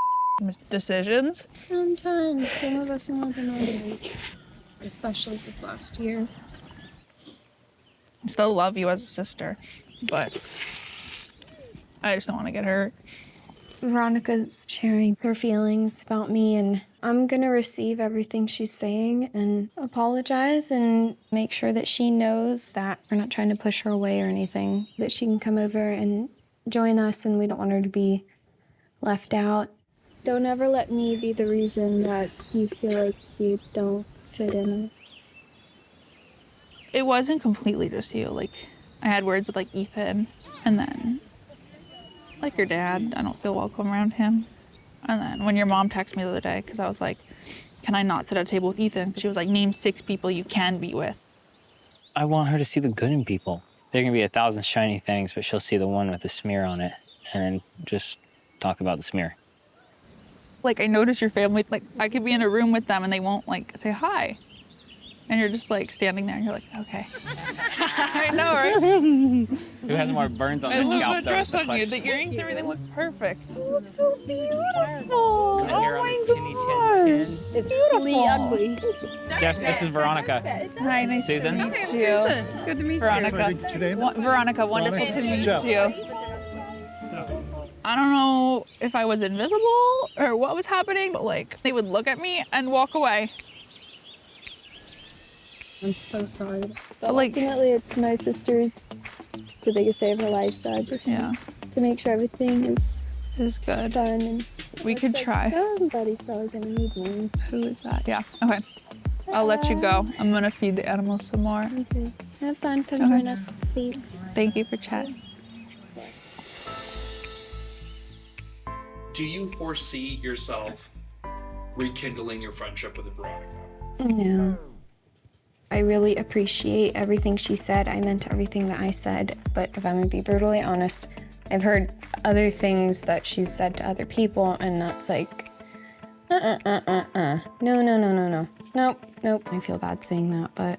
decisions. Sometimes, some of us more than others, especially this last year. I still love you as a sister, but I just don't want to get hurt. Veronica's sharing her feelings about me, and I'm gonna receive everything she's saying and apologize and make sure that she knows that we're not trying to push her away or anything, that she can come over and join us and we don't want her to be left out. Don't ever let me be the reason that you feel like you don't fit in. It wasn't completely just you. Like, I had words with like Ethan, and then like your dad, I don't feel welcome around him. And then when your mom texted me the other day, because I was like, can I not sit at a table with Ethan? She was like, name 6 people you can be with. I want her to see the good in people. There can be 1,000 shiny things, but she'll see the one with a smear on it and then just talk about the smear. Like, I notice your family, like, I could be in a room with them and they won't, like, say hi. And you're just, like, standing there and you're like, okay. I know, right? Who has more burns on I their love scalp? the though, dress is the on you. question. The earrings, everything look perfect. You look so beautiful. The hair on his chinny chin. It's really ugly. Jeff, this is Veronica. Hi, nice Susan. to meet you. Susan. Good to meet Veronica. you. Veronica, wonderful to meet you. I don't know if I was invisible or what was happening, but like they would look at me and walk away. I'm so sorry. But, But like- ultimately, it's my sister's the biggest day of her life, so I just want to make sure everything is good. Done. And We could try. Somebody's probably gonna need one. Who is that? Yeah. Okay. I'll let you go. I'm gonna feed the animals some more. Okay. Have fun. Come Okay. join us, please. Thank you for chatting. Do you foresee yourself rekindling your friendship with Veronica? No. I really appreciate everything she said. I meant everything that I said, but if I'm gonna be brutally honest, I've heard other things that she's said to other people, and that's like, No. Nope. I feel bad saying that, but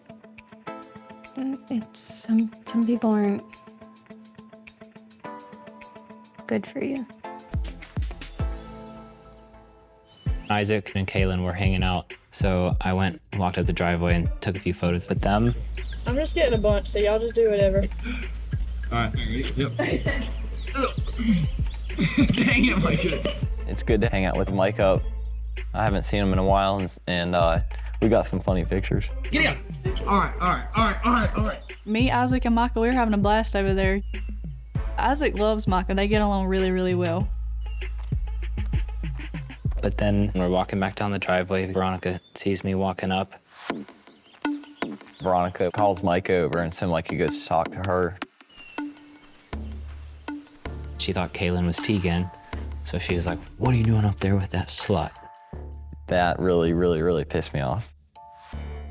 it's some people aren't good for you. Isaac and Kaylin were hanging out, so I walked up the driveway and took a few photos with them. I'm just getting a bunch, so y'all just do whatever. All right, yep. Dang it, Micah. It's good to hang out with Micah. I haven't seen him in a while, and we got some funny pictures. Get out. All right. Me, Isaac, and Micah, we were having a blast over there. Isaac loves Micah. They get along really, really well. But then we're walking back down the driveway. Veronica sees me walking up. Veronica calls Micah over, and so Micah goes to talk to her. She thought Kaylin was Tegan, so she was like, "What are you doing up there with that slut?" That really, really, really pissed me off.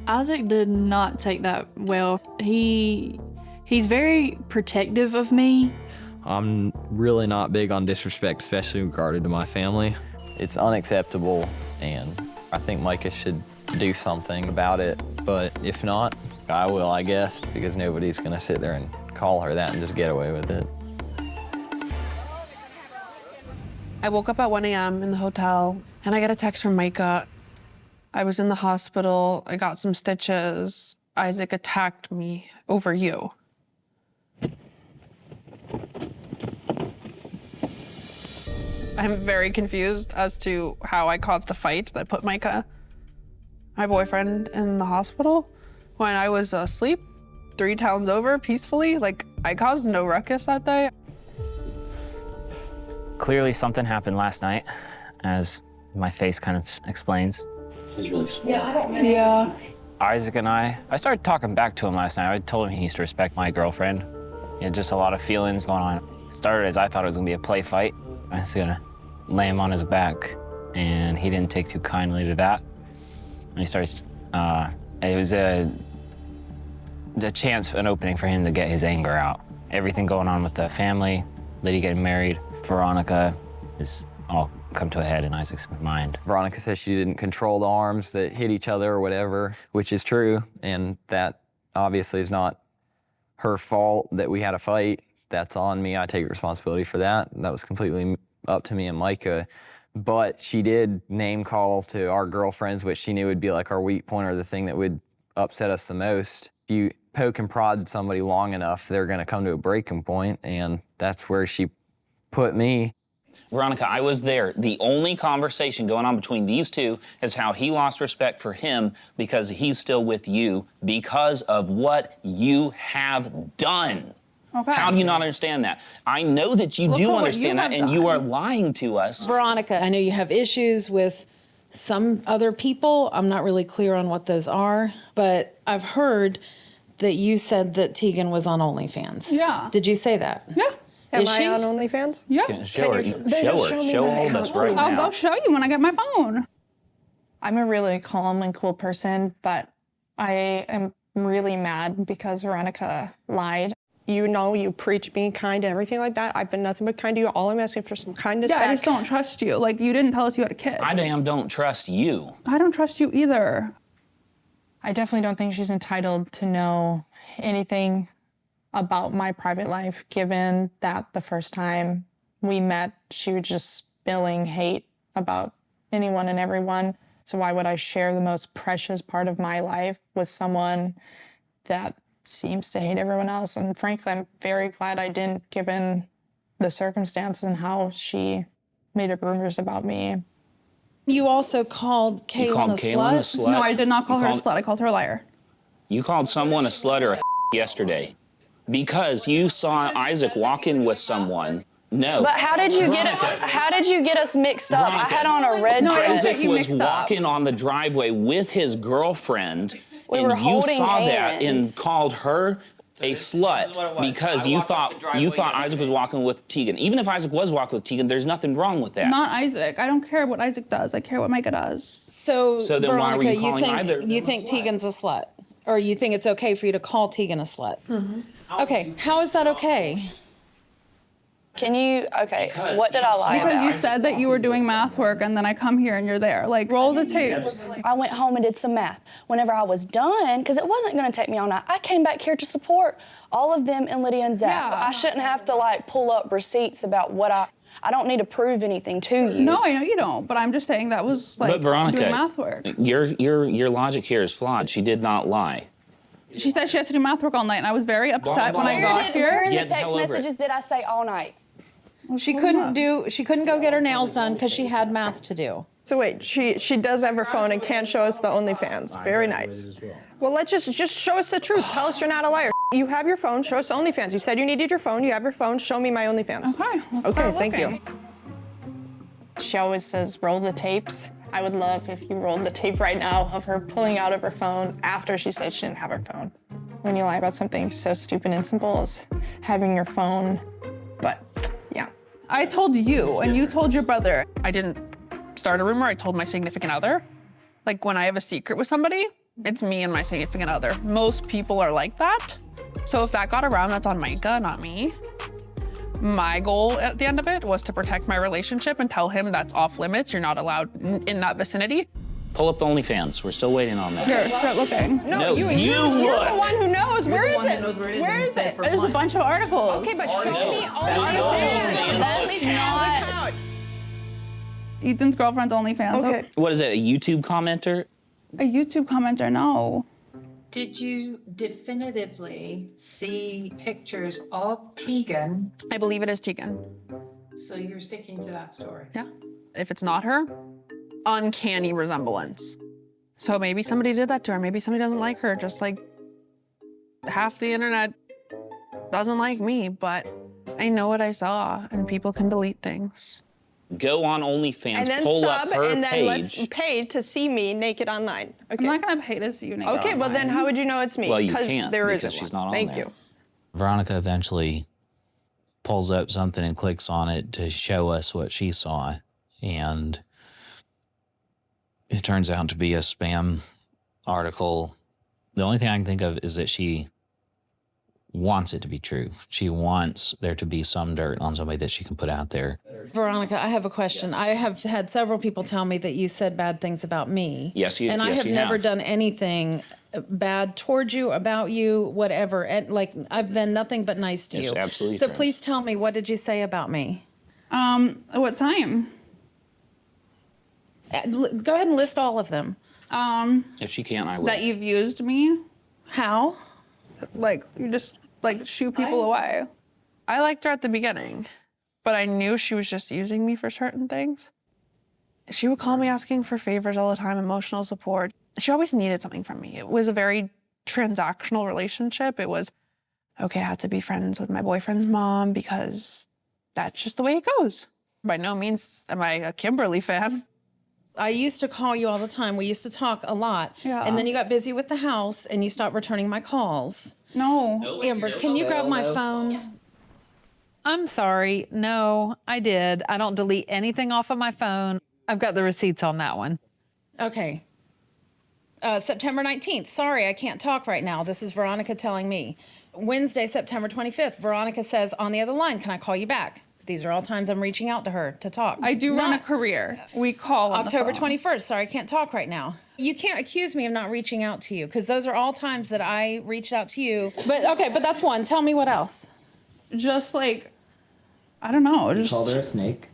Isaac did not take that well. He's very protective of me. I'm really not big on disrespect, especially regarding to my family. It's unacceptable, and I think Micah should do something about it. But if not, I will, I guess, because nobody's gonna sit there and call her that and just get away with it. I woke up at 1 a.m. in the hotel, and I got a text from Micah. I was in the hospital. I got some stitches. Isaac attacked me over you. I'm very confused as to how I caused a fight that put Micah, my boyfriend, in the hospital when I was asleep 3 towns over peacefully. Like, I caused no ruckus that day. Clearly something happened last night, as my face kind of explains. She's really sweet. Yeah, I don't know. Yeah. Isaac and I started talking back to him last night. I told him he needs to respect my girlfriend. He had just a lot of feelings going on. It started as I thought it was gonna be a play fight. I was gonna lay him on his back, and he didn't take too kindly to that. And he starts, it was a chance, an opening for him to get his anger out. Everything going on with the family, Lydia getting married, Veronica, is all come to a head in Isaac's mind. Veronica says she didn't control the arms that hit each other or whatever, which is true, and that obviously is not her fault that we had a fight. That's on me. I take responsibility for that. That was completely up to me and Micah. But she did name call to our girlfriends, which she knew would be like our weak point or the thing that would upset us the most. If you poke and prod somebody long enough, they're gonna come to a breaking point, and that's where she put me. Veronica, I was there. The only conversation going on between these two is how he lost respect for him because he's still with you because of what you have done. Okay. How do you not understand that? I know that you do understand that, and you are lying to us. Veronica, I know you have issues with some other people. I'm not really clear on what those are, but I've heard that you said that Tegan was on OnlyFans. Yeah. Did you say that? Yeah. Is Am she? I on OnlyFans? Yeah. Show her. Show all of us right now. I'll go show you when I get my phone. I'm a really calm and cool person, but I am really mad because Veronica lied. You know, you preach being kind and everything like that. I've been nothing but kind to you. All I'm asking for some kindness Yeah, back. I just don't trust you. Like, you didn't tell us you had a kid. I damn don't trust you. I don't trust you either. I definitely don't think she's entitled to know anything about my private life, given that the first time we met, she was just spilling hate about anyone and everyone. So why would I share the most precious part of my life with someone that seems to hate everyone else? And frankly, I'm very glad I didn't, given the circumstance and how she made up rumors about me. You also called Kaylin, called a, Kaylin slut? a slut? No, I did not call her a called- slut. I called her a liar. You called someone a slut or a yesterday because you saw Isaac walk in with someone. No. But how did you get it? Veronica. How did you get us mixed up? I had on a red No, I didn't dress. get Isaac you was mixed up. walking on the driveway with his girlfriend, We and were you holding saw that and hands. called her a slut because you thought Isaac was walking with Tegan. Even if Isaac was walking with Tegan, there's nothing wrong with that. Not Isaac. I don't care what Isaac does. I care what Micah does. So then why were Veronica, you calling either? you think Tegan's a slut? Or you think it's okay for you to call Tegan a slut? Okay, how is that okay? Can you, okay, what did I lie Because about? you said that you were doing math work and then I come here and you're there. Like, roll the tapes. I went home and did some math. Whenever I was done, because it wasn't going to take me all night, I came back here to support all of them and Lydia and Zach. Yeah. I shouldn't have to like pull up receipts about what I don't need to prove anything to you. No, I know you don't, but I'm just saying that was like But Veronica, doing math work. your logic here is flawed. She did not lie. She said she has to do math work all night and I was very upset when I Where got here. in Get the the text hell over it. messages did I say all night? She couldn't go get her nails done because she had math to do. So wait, she does have her phone and can show us the OnlyFans. Very nice. Well, let's just show us the truth. Tell us you're not a liar. You have your phone. Show us the OnlyFans. You said you needed your phone. You have your phone. Show me my OnlyFans. Okay. Okay. Thank you. She always says, roll the tapes. I would love if you rolled the tape right now of her pulling out of her phone after she said she didn't have her phone. When you lie about something so stupid and simple as having your phone, but yeah. I told you and you told your brother. I didn't start a rumor. I told my significant other. Like, when I have a secret with somebody, it's me and my significant other. Most people are like that. So if that got around, that's on Micah, not me. My goal at the end of it was to protect my relationship and tell him that's off limits. You're not allowed in that vicinity. Pull up the OnlyFans. We're still waiting on that. Here, start looking. No, you You're look. the one who knows. Where is it? Where is it? There's a bunch of articles. Okay, but show me Not. Ethan's girlfriend's OnlyFans. Okay. What is it, a YouTube commenter? A YouTube commenter, no. Did you definitively see pictures of Tegan? I believe it is Tegan. So you're sticking to that story? Yeah. If it's not her, uncanny resemblance. So maybe somebody did that to her. Maybe somebody doesn't like her. Just like half the internet doesn't like me, but I know what I saw and people can delete things. Go on OnlyFans, and then pull up sub, her and then page. let's pay to see me naked online. Okay. I'm not gonna pay to see you naked Okay, well then how would you know it's me? Well, you 'Cause can't there because isn't she's one. not on Thank there. you. Veronica eventually pulls up something and clicks on it to show us what she saw. And it turns out to be a spam article. The only thing I can think of is that she wants it to be true. She wants there to be some dirt on somebody that she can put out there. Veronica, I have a question. I have had several people tell me that you said bad things about me. Yes, you And I yes, have you never have. done anything bad towards you, about you, whatever. And like, I've been nothing but nice to Yes, you. absolutely So true. please tell me, what did you say about me? What time? Go ahead and list all of them. If she can't, I will. That you've used me. How? Like, you just like shoo people away. I liked her at the beginning. but I knew she was just using me for certain things. She would call me asking for favors all the time, emotional support. She always needed something from me. It was a very transactional relationship. It was, okay, I had to be friends with my boyfriend's mom because that's just the way it goes. By no means am I a Kimberly fan. I used to call you all the time. We used to talk a lot. Yeah. And then you got busy with the house and you stopped returning my calls. No. Amber, can you grab my phone? I'm sorry. No, I did. I don't delete anything off of my phone. I've got the receipts on that one. Okay. September 19th. Sorry, I can't talk right now. This is Veronica telling me. Wednesday, September 25th. Veronica says, on the other line, can I call you back? These are all times I'm reaching out to her to talk. I do run a career. We call on October the phone. 21st. Sorry, I can't talk right now. You can't accuse me of not reaching out to you because those are all times that I reached out to you. But okay, but that's one. Tell me what else. Just like, I don't know. You Just called her a snake.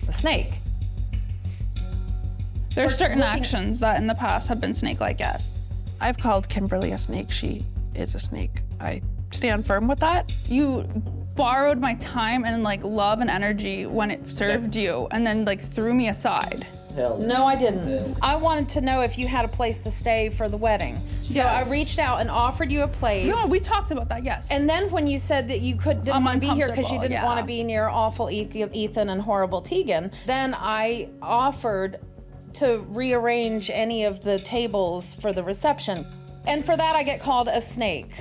A snake. There's certain actions that in the past have been snake-like, yes. I've called Kimberly a snake. She is a snake. I stand firm with that. You borrowed my time and like love and energy when it served you and then like threw me aside. No, I didn't. I wanted to know if you had a place to stay for the wedding. So Yes. I reached out and offered you a place. No, we talked about that, yes. And then when you said that you didn't want to be here because you uncomfortable, didn't want to be near awful Ethan and horrible Tegan, then I offered to rearrange any of the tables for the reception. And for that, I get called a snake.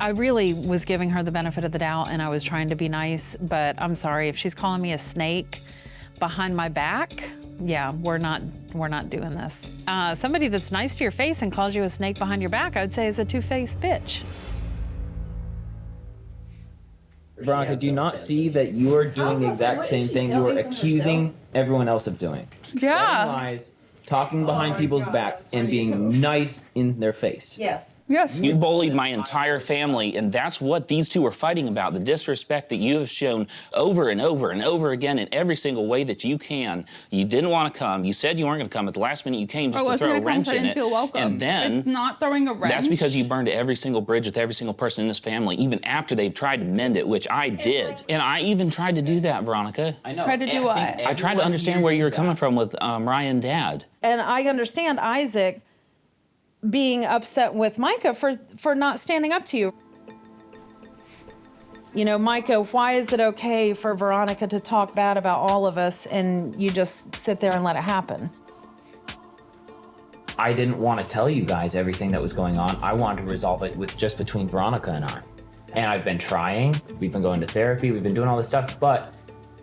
I really was giving her the benefit of the doubt and I was trying to be nice, but I'm sorry, if she's calling me a snake behind my back, yeah, we're not doing this. Somebody that's nice to your face and calls you a snake behind your back, I would say is a two-faced bitch. Veronica, do you not see that you are doing the exact same thing you are accusing everyone else of doing? Yeah. Spreading lies, talking behind people's backs, and being nice in their face. Yes. Yes. You bullied my entire family, and that's what these two are fighting about, the disrespect that you have shown over and over and over again in every single way that you can. You didn't want to come. You said you weren't going to come. At the last minute, you came just to throw a wrench in it. Feel welcome. And then it's not throwing a wrench. that's because you burned every single bridge with every single person in this family, even after they tried to mend it, which I did. And I even tried to do that, Veronica. I know. Tried to do what? I tried to understand where you were coming from with Ryan and Dad. And I understand Isaac being upset with Micah for not standing up to you. You know, Micah, why is it okay for Veronica to talk bad about all of us and you just sit there and let it happen? I didn't want to tell you guys everything that was going on. I wanted to resolve it with just between Veronica and I. And I've been trying. We've been going to therapy. We've been doing all this stuff, but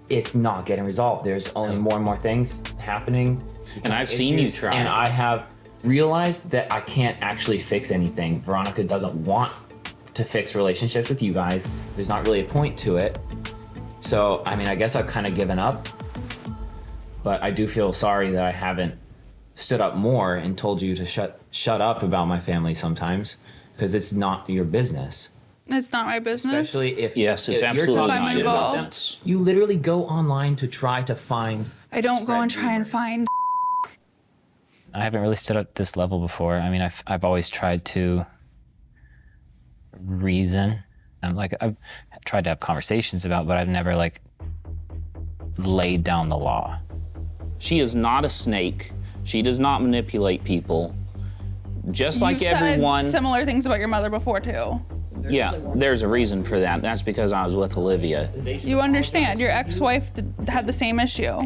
it's not getting resolved. There's only more and more things happening. And I've seen you try. And I have realized that I can't actually fix anything. Veronica doesn't want to fix relationships with you guys. There's not really a point to it. So, I mean, I guess I've kind of given up. But I do feel sorry that I haven't stood up more and told you to shut up about my family sometimes, because it's not your business. It's not my business. Especially if Yes, it's if you're absolutely talking not shit your about business. them, you literally go online to try to find. I don't go and try and find. I haven't really stood at this level before. I mean, I've always tried to reason. And like I've tried to have conversations about, but I've never like laid down the law. She is not a snake. She does not manipulate people. Just like You've everyone. said similar things about your mother before too. Yeah, there's a reason for that. That's because I was with Olivia. You understand. Your ex-wife had the same issue.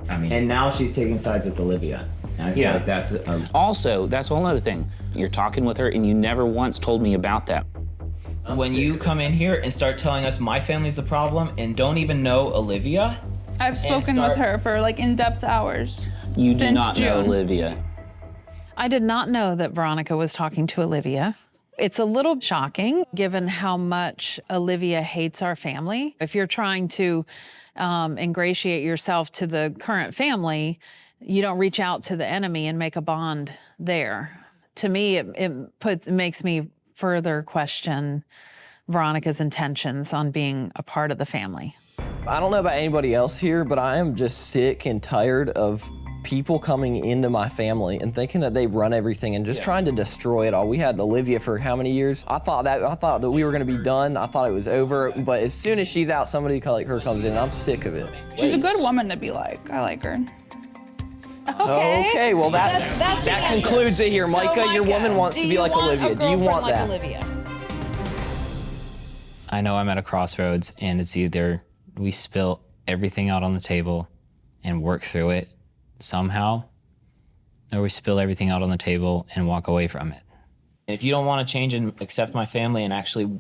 I mean, and now she's taking sides with Olivia. And I feel like that's Also, that's a whole other thing. You're talking with her and you never once told me about that. when you come in here and start telling us my family's the problem and don't even know Olivia. I've spoken with her for like in-depth hours. You do since not know June. Olivia. I did not know that Veronica was talking to Olivia. It's a little shocking given how much Olivia hates our family. If you're trying to ingratiate yourself to the current family, you don't reach out to the enemy and make a bond there. To me, it makes me further question Veronica's intentions on being a part of the family. I don't know about anybody else here, but I am just sick and tired of people coming into my family and thinking that they run everything and just trying to destroy it all. We had Olivia for how many years? I thought that we were gonna be done. I thought it was over. But as soon as she's out, somebody like her comes in, and I'm sick of it. She's a good woman to be like. I like her. Okay, well that concludes it here. So, Micah, your woman wants to be like Olivia. Do you want like that? Olivia? I know I'm at a crossroads, and it's either we spill everything out on the table and work through it somehow, or we spill everything out on the table and walk away from it. If you don't want to change and accept my family and actually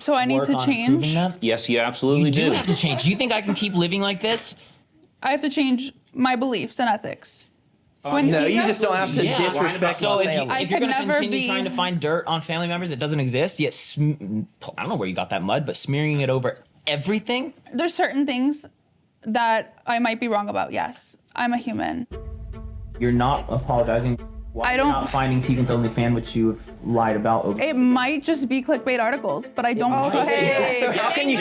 So I need work to on change? improving them, Yes, you absolutely you do have to change. Do you think I can keep living like this? I have to change my beliefs and ethics. No, you just don't have to disrespect So my if, family. if you're going to never continue be- trying to find dirt on family members that doesn't exist, yet I don't know where you got that mud, but smearing it over everything? There's certain things that I might be wrong about, yes. I'm a human. You're not apologizing. Why I you're don't- not finding Tegan's OnlyFans, which you have lied about over. It might just be clickbait articles, but I don't trust it. So how can you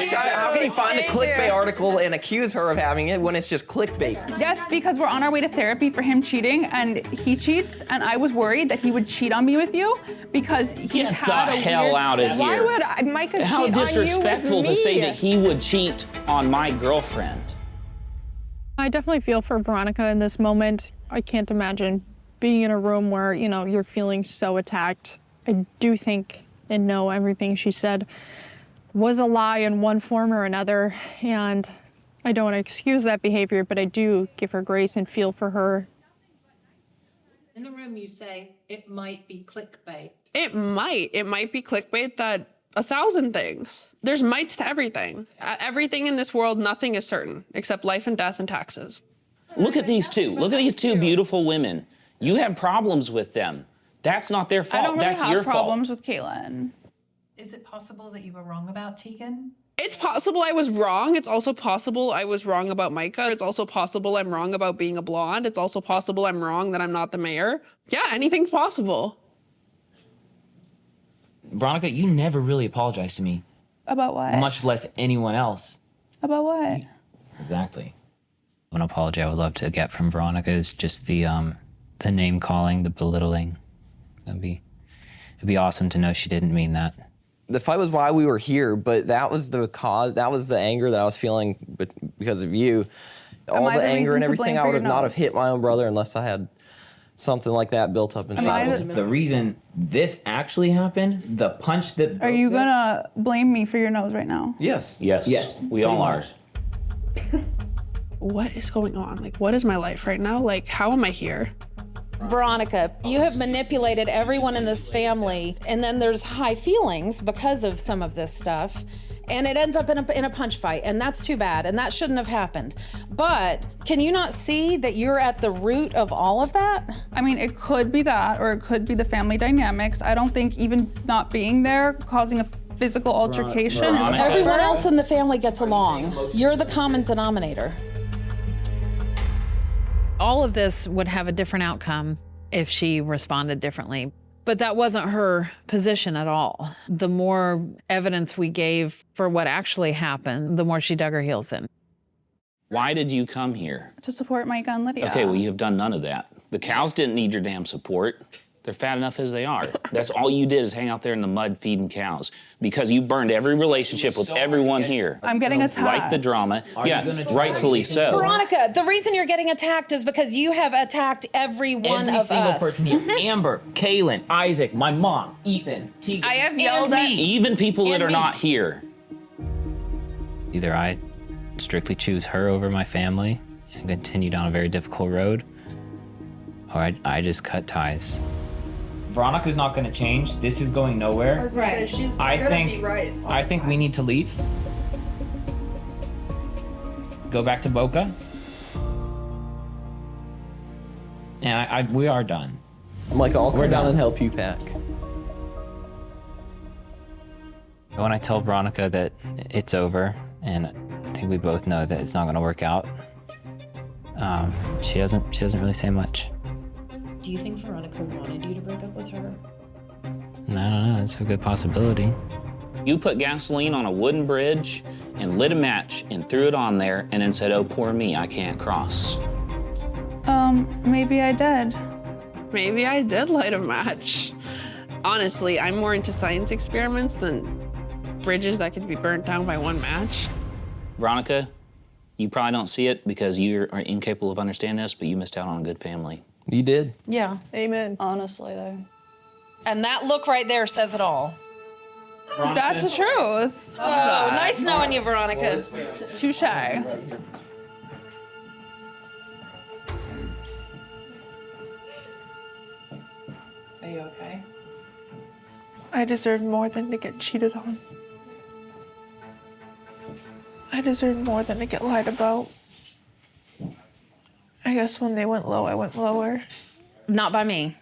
find a clickbait article and accuse her of having it when it's just clickbait? Yes, because we're on our way to therapy for him cheating, and he cheats, and I was worried that he would cheat on me with you because he's Get had the a hell weird... out of here. Why would Micah How cheat on you with disrespectful me? to say that he would cheat on my girlfriend. I definitely feel for Veronica in this moment. I can't imagine being in a room where, you know, you're feeling so attacked. I do think and know everything she said was a lie in one form or another, and I don't want to excuse that behavior, but I do give her grace and feel for her. In the room, you say it might be clickbait. It might be clickbait that 1,000 things. There's mights to everything. Everything in this world, nothing is certain except life and death and taxes. Look at these two. Look at these two beautiful women. You have problems with them. That's not their fault. I don't really That's have your fault. problems with Caitlin. Is it possible that you were wrong about Tegan? It's possible I was wrong. It's also possible I was wrong about Micah. It's also possible I'm wrong about being a blonde. It's also possible I'm wrong that I'm not the mayor. Yeah, anything's possible. Veronica, you never really apologized to me, About what? much less anyone else. About what? Exactly. One apology I would love to get from Veronica is just the name calling, the belittling. It'd be awesome to know she didn't mean that. The fight was why we were here, but that was the cause. That was the anger that I was feeling because of you. All I the the anger and reason to blame everything, I for would your have not have nose? hit my own brother unless I had something like that built up inside of me. The reason this actually happened, the punch that... Are you gonna blame me for your nose right now? Yes. Yes. We all are. What is going on? Like, what is my life right now? Like, how am I here? Veronica, you have manipulated everyone in this family, and then there's high feelings because of some of this stuff, and it ends up in a punch fight, and that's too bad, and that shouldn't have happened. But can you not see that you're at the root of all of that? I mean, it could be that, or it could be the family dynamics. I don't think even not being there, causing a physical altercation is Veronica. Everyone else in the family gets along. You're the common denominator. All of this would have a different outcome if she responded differently. But that wasn't her position at all. The more evidence we gave for what actually happened, the more she dug her heels in. Why did you come here? to support Micah and Lydia. Okay, well, you have done none of that. The cows didn't need your damn support. They're fat enough as they are. That's all you did is hang out there in the mud feeding cows because you burned every relationship with everyone here. I'm getting attacked. Like the drama. Yeah, rightfully so. Veronica, the reason you're getting attacked is because you have attacked every one Every of single us. person here. Amber, Kaylin, Isaac, my mom, Ethan, Tegan. I have yelled at Even people that are not here. Either I strictly choose her over my family and continue down a very difficult road, or I just cut ties. Veronica's not going to change. This is going nowhere. Right. She's I gonna think be right. I think we need to leave. Go back to Boca. And we are done. Micah, I'll We're come down done. and help you pack. When I tell Veronica that it's over, and I think we both know that it's not going to work out, she doesn't really say much. Do you think Veronica wanted you to break up with her? I don't know. It's a good possibility. You put gasoline on a wooden bridge and lit a match and threw it on there and then said, oh, poor me, I can't cross. Maybe I did. Maybe I did light a match. Honestly, I'm more into science experiments than bridges that could be burnt down by one match. Veronica, you probably don't see it because you are incapable of understanding this, but you missed out on a good family. You did. Yeah. Amen. Honestly, though. And that look right there says it all. That's the truth. Oh, nice knowing you, Veronica. Touche. Are you okay? I deserve more than to get cheated on. I deserve more than to get lied about. I guess when they went low, I went lower. Not by me.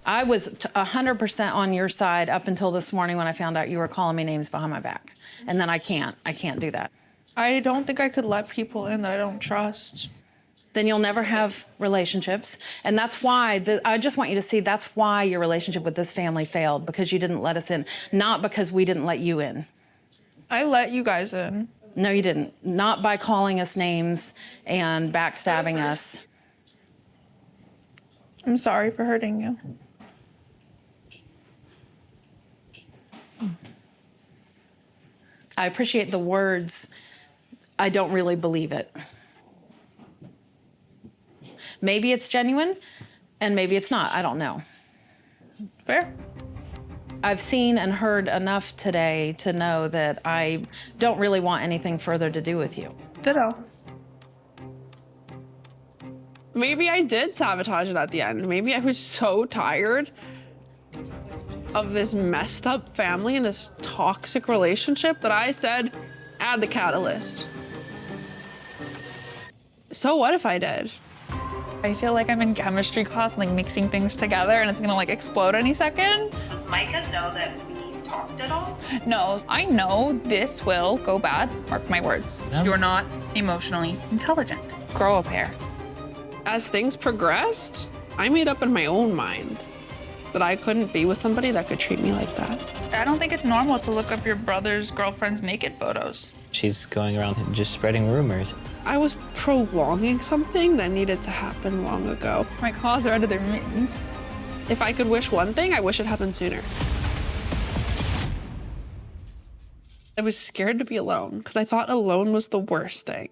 I was 100% on your side up until this morning when I found out you were calling me names behind my back. And then I can't do that. I don't think I could let people in that I don't trust. Then you'll never have relationships. And that's why, I just want you to see, that's why your relationship with this family failed, because you didn't let us in, not because we didn't let you in. I let you guys in. No, you didn't. Not by calling us names and backstabbing us. I'm sorry for hurting you. I appreciate the words. I don't really believe it. Maybe it's genuine, and maybe it's not. I don't know. Fair. I've seen and heard enough today to know that I don't really want anything further to do with you. Ditto. Maybe I did sabotage it at the end. Maybe I was so tired of this messed up family and this toxic relationship that I said, add the catalyst. So what if I did? I feel like I'm in chemistry class, like mixing things together, and it's gonna like explode any second. Does Micah know that we've talked at all? No, I know this will go bad. Mark my words. No. You're not emotionally intelligent. Grow a pair. As things progressed, I made up in my own mind that I couldn't be with somebody that could treat me like that. I don't think it's normal to look up your brother's girlfriend's naked photos. She's going around just spreading rumors. I was prolonging something that needed to happen long ago. My claws are out of their mittens. If I could wish one thing, I wish it happened sooner. I was scared to be alone because I thought alone was the worst thing.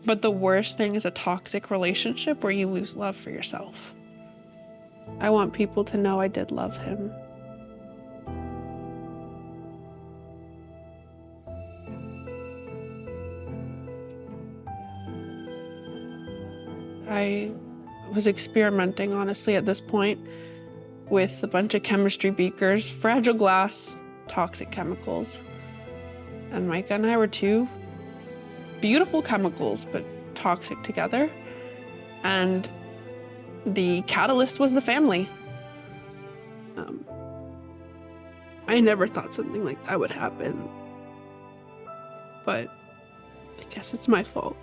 But the worst thing is a toxic relationship where you lose love for yourself. I want people to know I did love him. I was experimenting, honestly, at this point with a bunch of chemistry beakers, fragile glass, toxic chemicals. And Micah and I were two beautiful chemicals, but toxic together. And the catalyst was the family. I never thought something like that would happen. But I guess it's my fault.